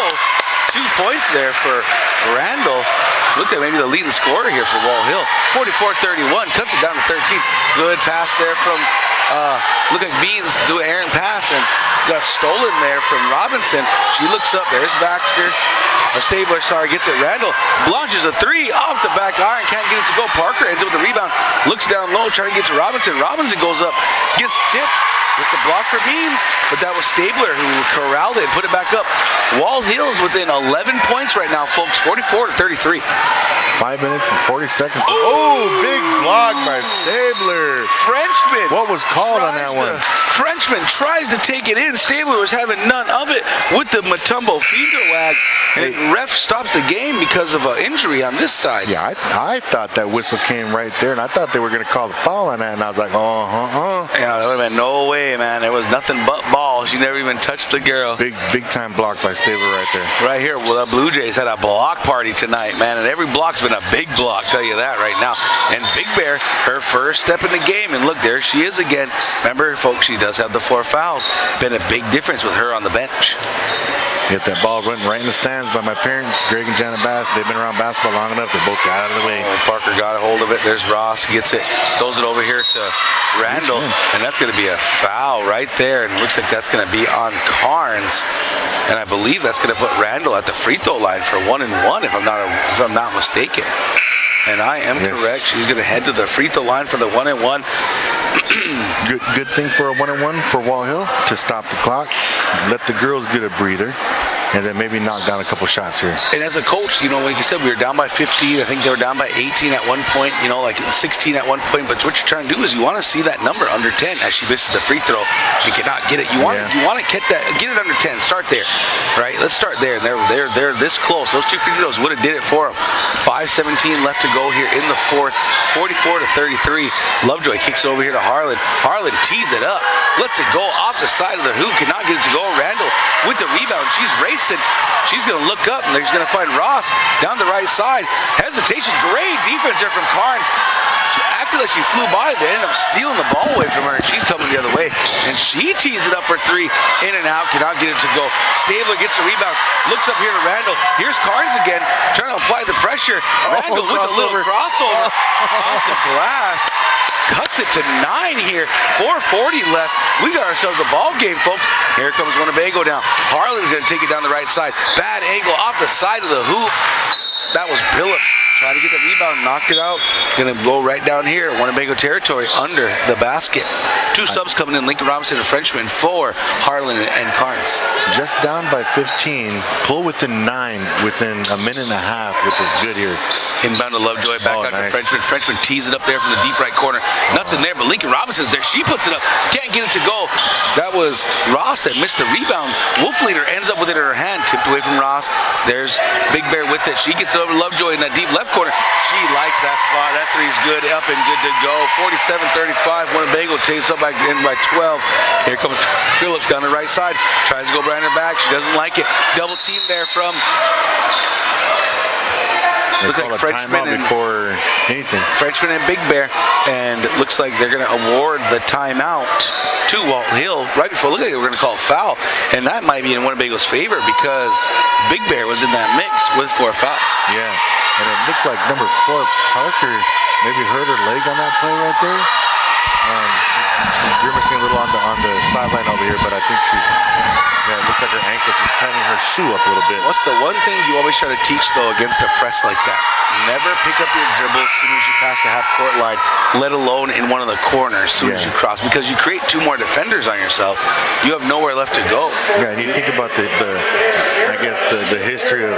2 points there for Randall. Look at maybe the leading scorer here for Walthill. 44-31. Cuts it down to 13. Good pass there from look like Beans to do an errant pass and got stolen there from Robinson. She looks up. There's Baxter. Stabler, gets it. Randall launches a 3 off the back iron. Can't get it to go. Parker ends up with the rebound. Looks down low, trying to get to Robinson. Robinson goes up, gets tipped. It's a block for Beans, but that was Stabler who corralled it and put it back up. Walthill's within 11 points right now, folks. 44-33. 5 minutes and 40 seconds. Oh, big block by Stabler. Frenchman. What was called on that one? Frenchman tries to take it in. Stabler was having none of it with the Matumbo finger wag. And ref stops the game because of an injury on this side. Yeah, I thought that whistle came right there, and I thought they were going to call the foul on that, and I was like, Yeah, there would have been no way, man. There was nothing but ball. She never even touched the girl. Big time block by Stabler right there. Right here, well, the Blue Jays had a block party tonight, man, and every block's been a big block, tell you that right now. And Big Bear, her first step in the game, and look, there she is again. Remember, folks, she does have the 4 fouls. Been a big difference with her on the bench. Hit that ball running right in the stands by my parents, Greg and Janet Bass. They've been around basketball long enough. They both got out of the way. Parker got a hold of it. There's Ross, gets it, throws it over here to Randall, and that's going to be a foul right there. And looks like that's going to be on Carnes. And I believe that's going to put Randall at the free throw line for 1-1, if I'm not mistaken. And I am correct. She's going to head to the free throw line for the 1-1. Good thing for a 1-1 for Walthill to stop the clock, let the girls get a breather, and then maybe knock down a couple shots here. And as a coach, like you said, we were down by 15. I think they were down by 18 at one point, like 16 at one point. But what you're trying to do is you want to see that number under 10 as she misses the free throw. You cannot get it. You want to get it under 10. Start there, right? Let's start there. They're this close. Those 2 free throws would have did it for them. 5:17 left to go here in the fourth. 44-33. Lovejoy kicks it over here to Harlan. Harlan tees it up. Lets it go off the side of the hoop. Cannot get it to go. Randall with the rebound. She's racing. She's going to look up, and she's going to find Ross down the right side. Hesitation. Great defense there from Carnes. She acted like she flew by. They ended up stealing the ball away from her, and she's coming the other way. And she tees it up for 3. In and out. Cannot get it to go. Stabler gets the rebound. Looks up here to Randall. Here's Carnes again, trying to apply the pressure. Randall with a little crossover off the glass. Cuts it to 9 here. 4:40 left. We got ourselves a ball game, folks. Here comes Winnebago down. Harlan's going to take it down the right side. Bad angle off the side of the hoop. That was Billups. Trying to get the rebound, knocked it out. Going to go right down here, Winnebago territory, under the basket. 2 subs coming in, Lincoln Robinson and Frenchman for Harlan and Carnes. Just down by 15, pull within 9 within a minute and a half, which is good here. Inbound to Lovejoy, back out to Frenchman. Frenchman tees it up there from the deep right corner. Nothing there, but Lincoln Robinson's there. She puts it up. Can't get it to go. That was Ross that missed the rebound. Wolfleader ends up with it in her hand, tipped away from Ross. There's Big Bear with it. She gets it over to Lovejoy in that deep left corner. She likes that spot. That three's good, up and good to go. 47-35. Winnebago takes up by 12. Here comes Phillips down the right side. Tries to go behind her back. She doesn't like it. Double team there from. They call a timeout before anything. Frenchman and Big Bear, and it looks like they're going to award the timeout to Walthill right before. Look like they were going to call a foul, and that might be in Winnebago's favor because Big Bear was in that mix with 4 fouls. Yeah, and it looked like number 4 Parker maybe hurt her leg on that play right there. She's grimacing a little on the sideline over here, but I think it looks like her ankle's just tightening her shoe up a little bit. What's the one thing you always try to teach, though, against a press like that? Never pick up your dribble as soon as you pass the half-court line, let alone in one of the corners as soon as you cross, because you create 2 more defenders on yourself. You have nowhere left to go. Yeah, and you think about the history of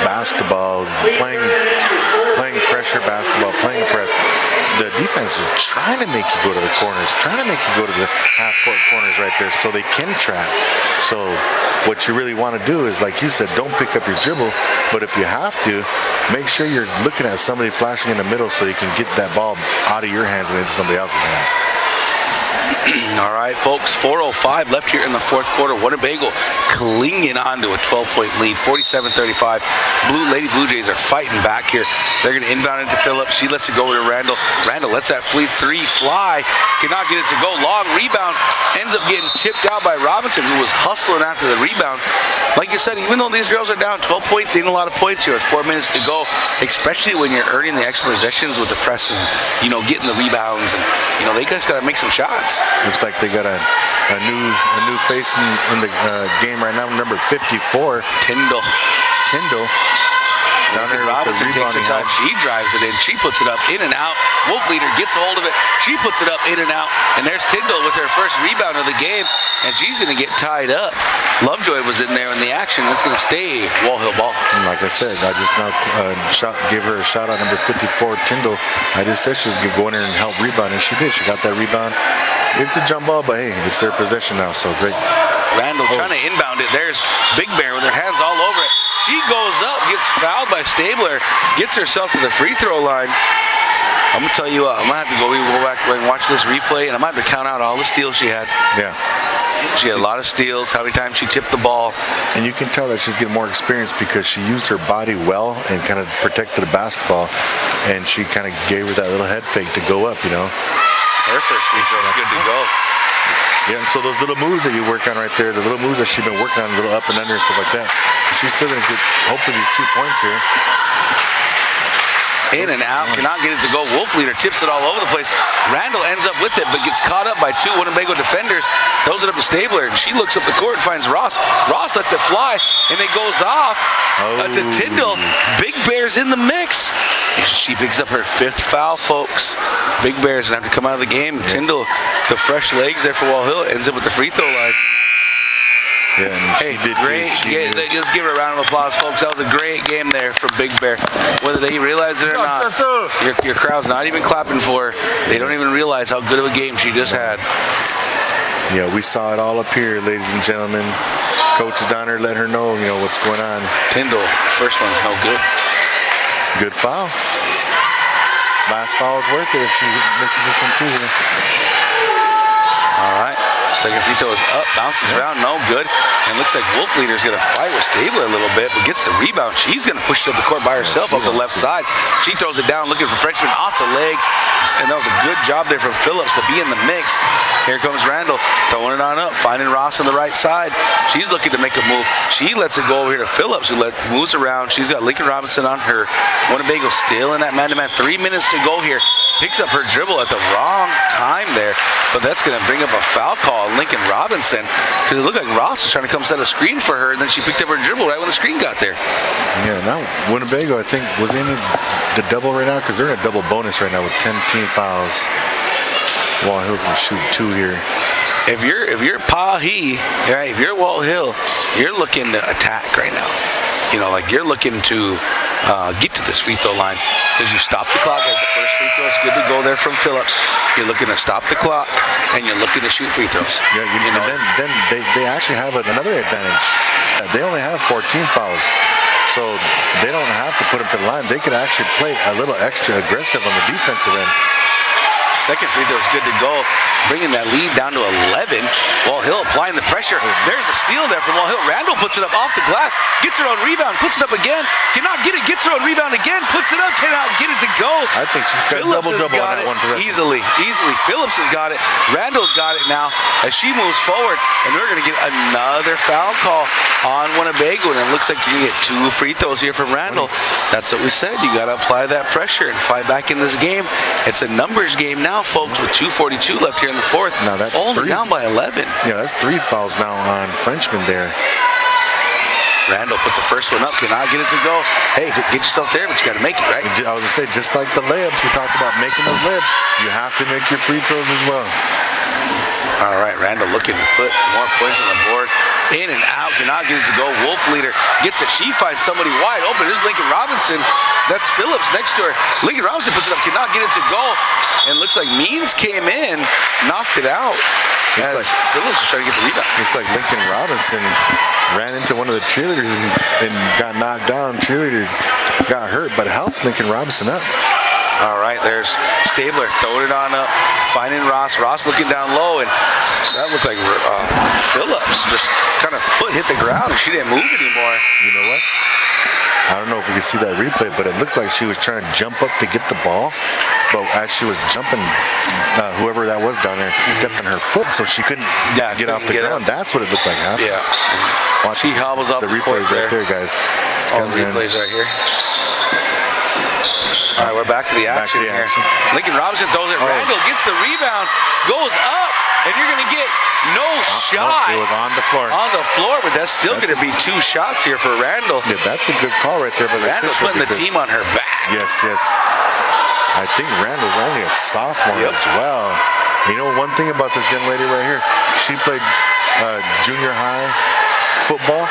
basketball, playing pressure basketball, playing press. The defense is trying to make you go to the corners, trying to make you go to the half-court corners right there so they can trap. So what you really want to do is, like you said, don't pick up your dribble, but if you have to, make sure you're looking at somebody flashing in the middle so you can get that ball out of your hands and into somebody else's hands. All right, folks, 4:05 left here in the fourth quarter. Winnebago clinging on to a 12-point lead, 47-35. Lady Blue Jays are fighting back here. They're going to inbound into Phillips. She lets it go to Randall. Randall lets that fleet 3 fly. Cannot get it to go. Long rebound. Ends up getting tipped out by Robinson, who was hustling after the rebound. Like you said, even though these girls are down 12 points, ain't a lot of points here with 4 minutes to go, especially when you're earning the extra possessions with the press and, getting the rebounds. And, they just got to make some shots. Looks like they got a new face in the game right now. Number 54, Tyndall. Robinson takes her time. She drives it in. She puts it up in and out. Wolf Leader gets a hold of it. She puts it up in and out. And there's Tyndall with her first rebound of the game. And she's going to get tied up. Lovejoy was in there in the action. It's going to stay Walthill ball. And like I said, I just now gave her a shot on number 54, Tyndall. I just said she was going to go in there and help rebound, and she did. She got that rebound. It's a jump ball, but hey, it's their possession now, so great. Randall trying to inbound it. There's Big Bear with her hands all over it. She goes up, gets fouled by Stabler, gets herself to the free throw line. I'm going to tell you what, I'm going to have to go back and watch this replay, and I'm going to have to count out all the steals she had. Yeah. She had a lot of steals, how many times she tipped the ball. And you can tell that she's getting more experience because she used her body well and kind of protected the basketball, and she kind of gave her that little head fake to go up, Her first free throw is good to go. Yeah, and so those little moves that you work on right there, the little moves that she's been working on, a little up and under and stuff like that, she's still going to get, hopefully, these 2 points here. In and out, cannot get it to go. Wolf Leader tips it all over the place. Randall ends up with it, but gets caught up by 2 Winnebago defenders. Throws it up to Stabler, and she looks up the court and finds Ross. Ross lets it fly, and it goes off to Tyndall. Big Bear's in the mix. She picks up her 5th foul, folks. Big Bear's going to have to come out of the game. Yeah. Tyndall, the fresh legs there for Walthill, ends up with the free throw line. Yeah, and she did great. Let's give her a round of applause, folks. That was a great game there for Big Bear. Whether they realize it or not, your crowd's not even clapping for her. They don't even realize how good of a game she just had. Yeah, we saw it all up here, ladies and gentlemen. Coach is down there letting her know, what's going on. Tyndall, first one's no good. Good foul. Last foul is worth it if she misses this one too. All right. Second free throw is up, bounces around, no good. And looks like Wolf Leader's going to fight with Stabler a little bit, but gets the rebound. She's going to push it up the court by herself up the left side. She throws it down, looking for Frenchman off the leg. And that was a good job there from Phillips to be in the mix. Here comes Randall, throwing it on up, finding Ross on the right side. She's looking to make a move. She lets it go over here to Phillips, who moves around. She's got Lincoln Robinson on her. Winnebago still in that man-to-man. 3 minutes to go here. Picks up her dribble at the wrong time there, but that's going to bring up a foul call on Lincoln Robinson, because it looked like Ross was trying to come set a screen for her, and then she picked up her dribble right when the screen got there. Yeah, now Winnebago, I think, was in the double right now, because they're in a double bonus right now with 10 team fouls. Walthill's going to shoot 2 here. If you're Pahi, right, if you're Walthill, you're looking to attack right now. You're looking to get to this free throw line, because you stop the clock as the first free throw is good to go there from Phillips. You're looking to stop the clock, and you're looking to shoot free throws. Yeah, then they actually have another advantage. They only have 14 fouls. So they don't have to put them to the line. They could actually play a little extra aggressive on the defensive end. Second free throw is good to go, bringing that lead down to 11. Walthill applying the pressure. There's a steal there from Walthill. Randall puts it up off the glass, gets her own rebound, puts it up again, cannot get it, gets her own rebound again, puts it up, cannot get it to go. I think she's got double-double on that one possession. Easily. Phillips has got it. Randall's got it now as she moves forward, and we're going to get another foul call on Winnebago, and it looks like you get 2 free throws here from Randall. That's what we said. You got to apply that pressure and fight back in this game. It's a numbers game now, folks, with 2:42 left here in the fourth. Now that's only down by 11. Yeah, that's 3 fouls now on Frenchman there. Randall puts the first one up, cannot get it to go. Hey, get yourself there, but you got to make it, right? I was going to say, just like the layups, we talked about making those layups, you have to make your free throws as well. All right, Randall looking to put more points on the board. In and out, cannot get it to go. Wolf leader gets it. She finds somebody wide open. There's Lincoln Robinson. That's Phillips next to her. Lincoln Robinson puts it up, cannot get it to go. And looks like Means came in, knocked it out. As Phillips was trying to get the rebound. Looks like Lincoln Robinson ran into one of the cheerleaders and got knocked down. Cheerleader got hurt, but helped Lincoln Robinson up. All right, there's Stabler throwing it on up, finding Ross. Ross looking down low, and that looked like Phillips just kind of foot hit the ground, and she didn't move anymore. You know what? I don't know if we can see that replay, but it looked like she was trying to jump up to get the ball. But as she was jumping, whoever that was down there stepped on her foot, so she couldn't get off the ground. That's what it looked like happened. Yeah. Watch she hobbles off the replays right there, guys. All the replays right here. All right, we're back to the action here. Lincoln Robinson throws it. Randall gets the rebound, goes up, and you're going to get no shot. It was on the floor. On the floor, but that's still going to be 2 shots here for Randall. Yeah, that's a good call right there. But Randall putting the team on her back. Yes. I think Randall's only a sophomore as well. You know, one thing about this young lady right here, she played junior high football.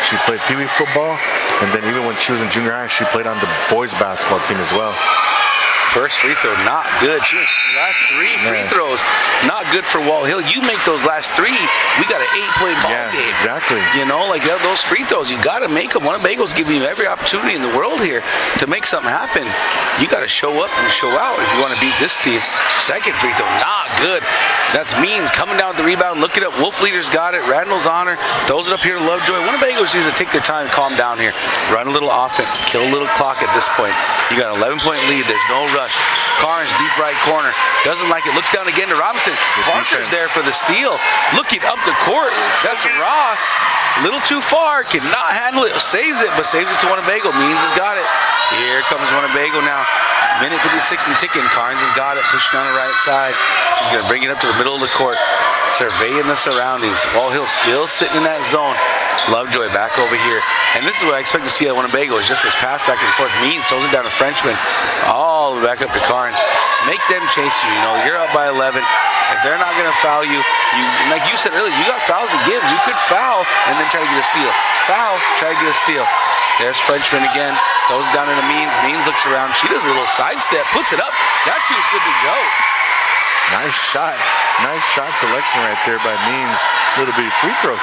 She played Pee Wee football, and then even when she was in junior high, she played on the boys basketball team as well. First free throw, not good. She was last 3 free throws, not good for Walthill. You make those last 3, we got an 8-point ball game. Exactly. You know, like those free throws, you got to make them. Winnebago's giving you every opportunity in the world here to make something happen. You got to show up and show out if you want to beat this team. Second free throw, not good. That's Means coming down with the rebound. Look it up. Wolf leader's got it. Randall's on her. Throws it up here to Lovejoy. Winnebago needs to take their time, calm down here. Run a little offense. Kill a little clock at this point. You got an 11-point lead. There's no rush. Carnes, deep right corner. Doesn't like it. Looks down again to Robinson. Parker's there for the steal. Looking up the court. That's Ross. A little too far. Cannot handle it. Saves it, but saves it to Winnebago. Means has got it. Here comes Winnebago now. Minute 56 and ticking. Carnes has got it. Pushing on the right side. She's going to bring it up to the middle of the court. Surveying the surroundings. Walthill still sitting in that zone. Lovejoy back over here. And this is what I expect to see at Winnebago, is just this pass back and forth. Means throws it down to Frenchman. All the way back up to Carnes. Make them chase you. You know, you're up by 11. If they're not going to foul you, like you said earlier, you got fouls to give. You could foul and then try to get a steal. Foul, try to get a steal. There's Frenchman again. Throws it down into Means. Means looks around. She does a little sidestep, puts it up. That two's good to go. Nice shot. Nice shot selection right there by Means. Little bitty free throw.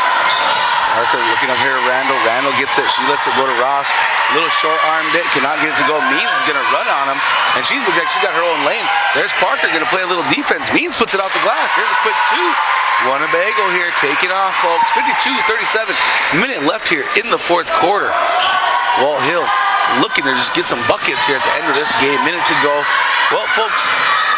Parker looking up here at Randall. Randall gets it. She lets it go to Ross. Little short-armed it. Cannot get it to go. Means is going to run on him. And she's looking like she's got her own lane. There's Parker going to play a little defense. Means puts it off the glass. Here's a quick 2. Winnebago here taking off, folks. 52-37. Minute left here in the fourth quarter. Walthill looking to just get some buckets here at the end of this game. Minute to go. Well, folks,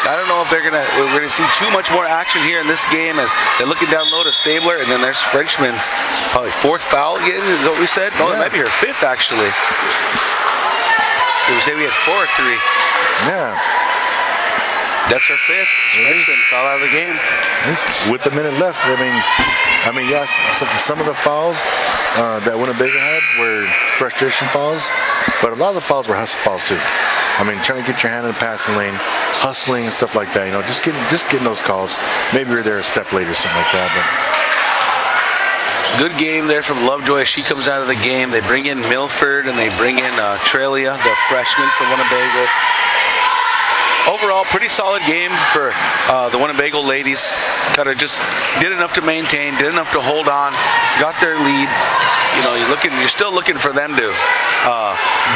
I don't know if we're gonna see too much more action here in this game as they're looking down low to Stabler, and then there's Frenchman's probably 4th foul again, is what we said? No, it might be her 5th actually. Did we say we had 4 or 3? Yeah. That's her 5th. Frenchman foul out of the game. With a minute left, I mean, yes, some of the fouls that Winnebago had were frustration fouls, but a lot of the fouls were hustle fouls too. I mean, trying to get your hand in the passing lane, hustling and stuff like that. You know, just getting those calls. Maybe you're there a step late or something like that. But good game there from Lovejoy. She comes out of the game. They bring in Milford and they bring in Trelia, the freshman from Winnebago. Overall, pretty solid game for the Winnebago ladies. Kind of just did enough to maintain, did enough to hold on, got their lead. You know, You're still looking for them to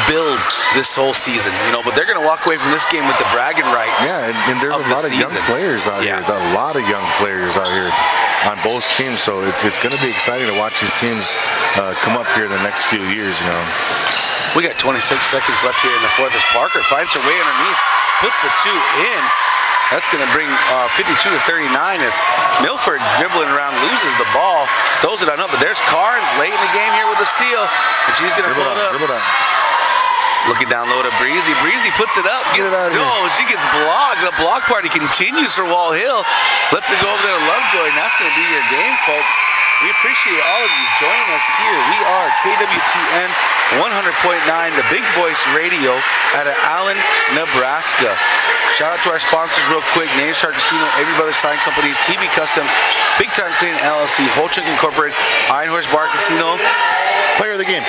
build this whole season, but they're going to walk away from this game with the bragging rights. Yeah, and there's a lot of young players out here. A lot of young players out here on both teams, so it's going to be exciting to watch these teams come up here in the next few years. We got 26 seconds left here in the fourth as Parker finds her way underneath, puts the two in. That's going to bring 52-39 as Milford dribbling around, loses the ball, throws it on up, but there's Carnes late in the game here with the steal, and she's going to pull it up. Looking down low to Breezy. Breezy puts it up. She gets blocked. The block party continues for Walthill. Lets it go over there to Lovejoy, and that's going to be your game, folks. We appreciate all of you joining us here. We are KWTN 100.9, the Big Voice Radio out of Allen, Nebraska. Shout out to our sponsors real quick. Nature Casino, Every Brothers Sign Company, TV Customs, Big Time Cleaning LLC, Holchuk Incorporated, Iron Horse Bar Casino. Player of the game.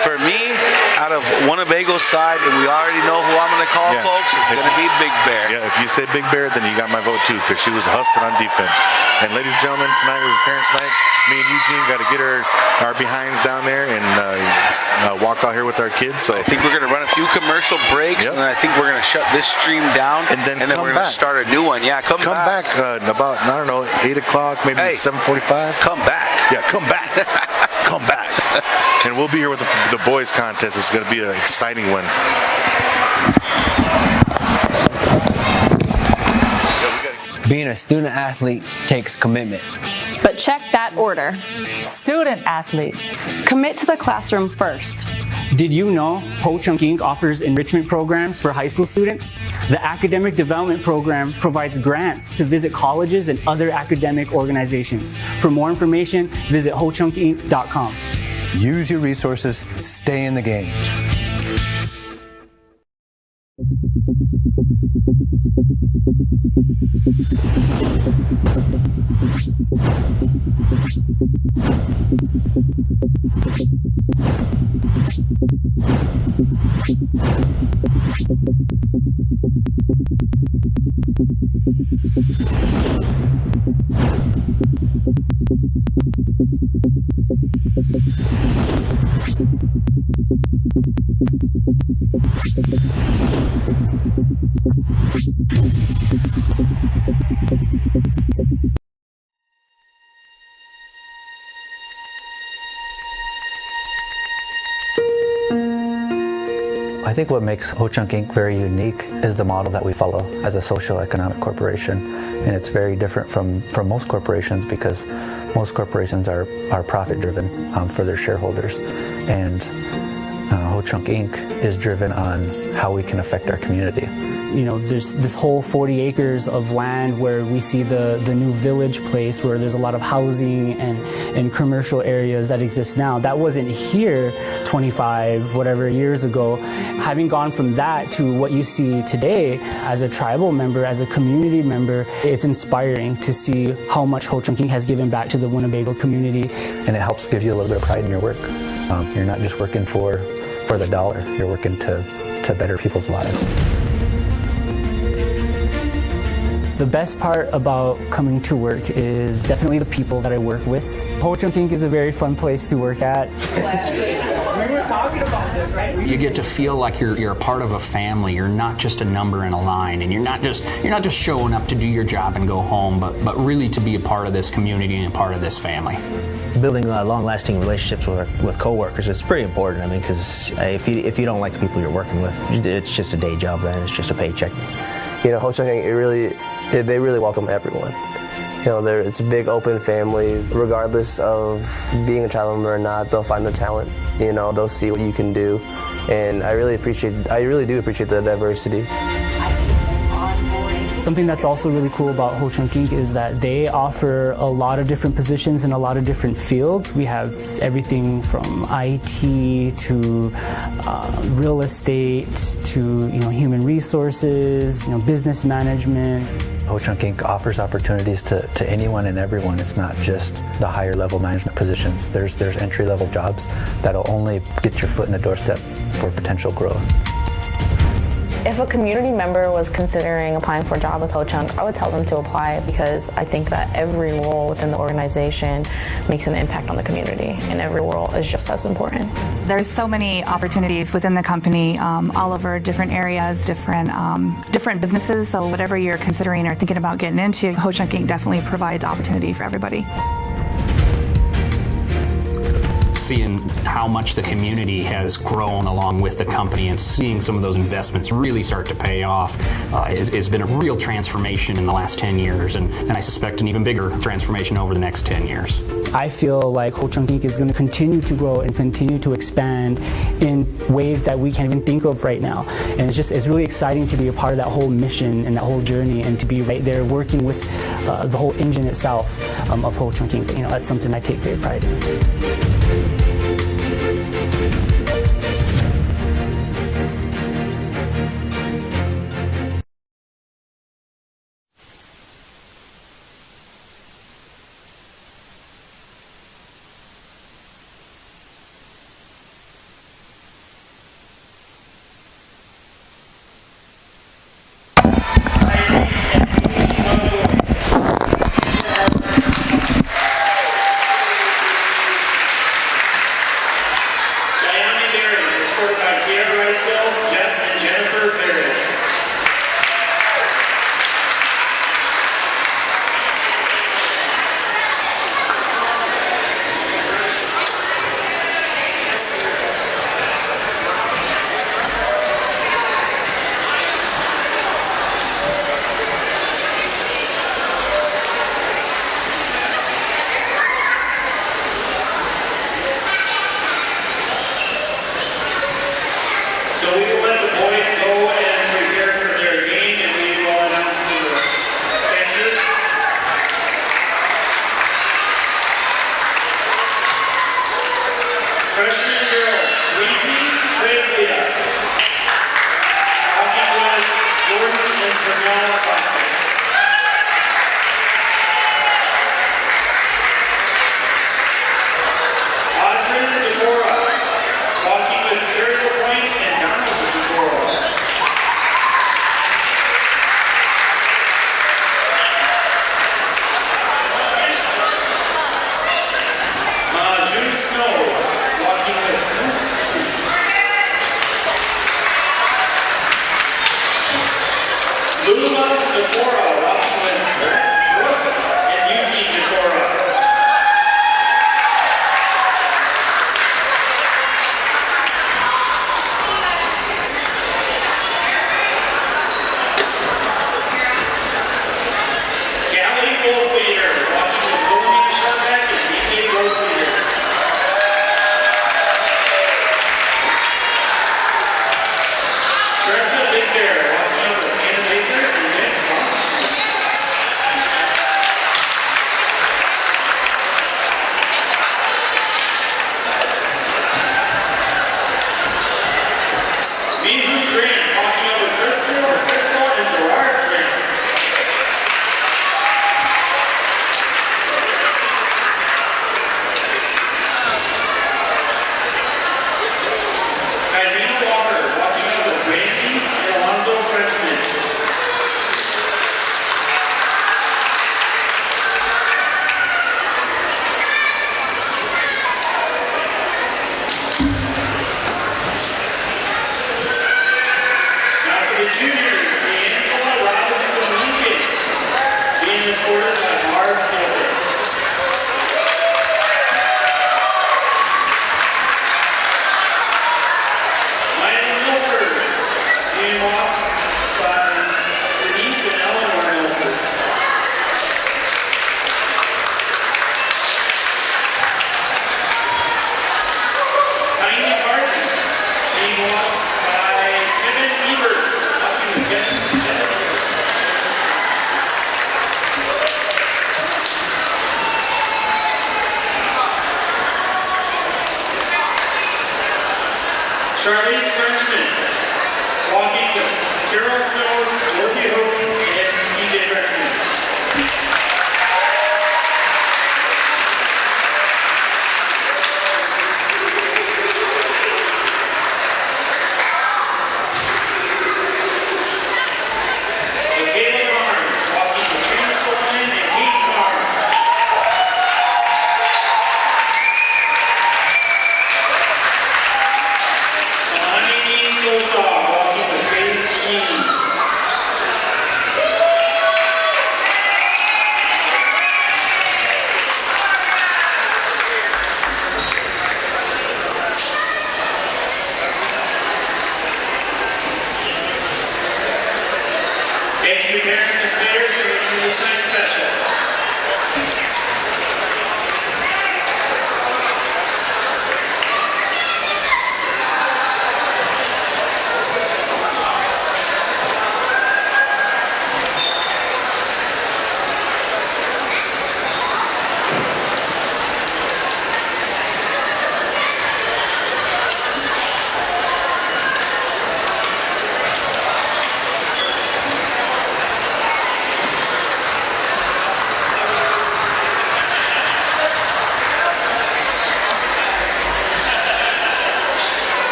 For me, out of Winnebago's side, and we already know who I'm going to call, folks, it's going to be Big Bear. Yeah, if you say Big Bear, then you got my vote too, because she was hustling on defense. And ladies and gentlemen, tonight was parents' night. Me and Eugene got to get our behinds down there and walk out here with our kids. So I think we're going to run a few commercial breaks, and then I think we're going to shut this stream down, and then we're going to start a new one. Yeah, come back. About, 8 o'clock, maybe 7:45. Come back. Yeah, come back. Come back. And we'll be here with the boys contest. It's going to be an exciting one. Being a student athlete takes commitment. But check that order. Student athlete. Commit to the classroom first. Did you know Ho-Chunk Inc. offers enrichment programs for high school students? The Academic Development Program provides grants to visit colleges and other academic organizations. For more information, visit hochunkinc.com. Use your resources, stay in the game. I think what makes Ho-Chunk Inc. very unique is the model that we follow as a social economic corporation. And it's very different from most corporations because most corporations are profit driven for their shareholders. And Ho-Chunk Inc. is driven on how we can affect our community. There's this whole 40 acres of land where we see the new village place where there's a lot of housing and commercial areas that exist now. That wasn't here 25 whatever years ago. Having gone from that to what you see today as a tribal member, as a community member, it's inspiring to see how much Ho-Chunk Inc. has given back to the Winnebago community. And it helps give you a little bit of pride in your work. You're not just working for the dollar, you're working to better people's lives. The best part about coming to work is definitely the people that I work with. Ho-Chunk Inc. is a very fun place to work at. We were talking about this, right? You get to feel like you're a part of a family. You're not just a number in a line, and you're not just showing up to do your job and go home, but really to be a part of this community and a part of this family. Building long-lasting relationships with coworkers is pretty important. Because if you don't like the people you're working with, it's just a day job. Then it's just a paycheck. Ho-Chunk Inc. They really welcome everyone. It's a big open family. Regardless of being a tribal member or not, they'll find the talent. They'll see what you can do, and I really do appreciate the diversity. Something that's also really cool about Ho-Chunk Inc. is that they offer a lot of different positions in a lot of different fields. We have everything from IT to real estate to human resources, business management. Ho-Chunk Inc. offers opportunities to anyone and everyone. It's not just the higher level management positions. There's entry level jobs that'll only get your foot in the doorstep for potential growth. If a community member was considering applying for a job with Ho-Chunk, I would tell them to apply because I think that every role within the organization makes an impact on the community, and every role is just as important. There's so many opportunities within the company, all over different areas, different businesses. So whatever you're considering or thinking about getting into, Ho-Chunk Inc. definitely provides opportunity for everybody. Seeing how much the community has grown along with the company and seeing some of those investments really start to pay off has been a real transformation in the last 10 years, and I suspect an even bigger transformation over the next 10 years. I feel like Ho-Chunk Inc. is going to continue to grow and continue to expand in ways that we can't even think of right now. And it's really exciting to be a part of that whole mission and that whole journey, and to be right there working with the whole engine itself of Ho-Chunk Inc. You know, that's something I take great pride in.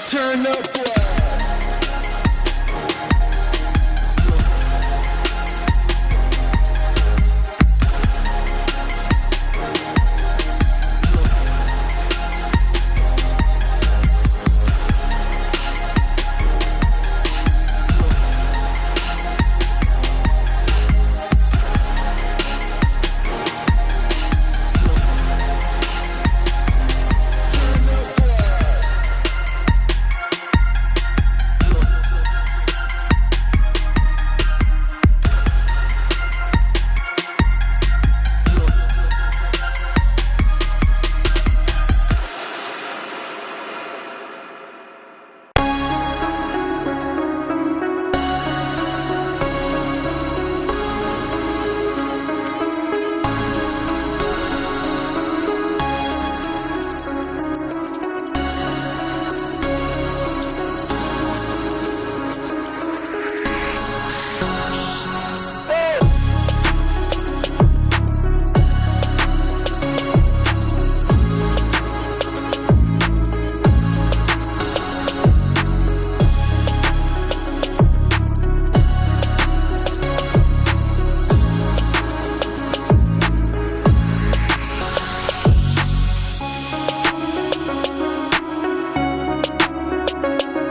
Turn up.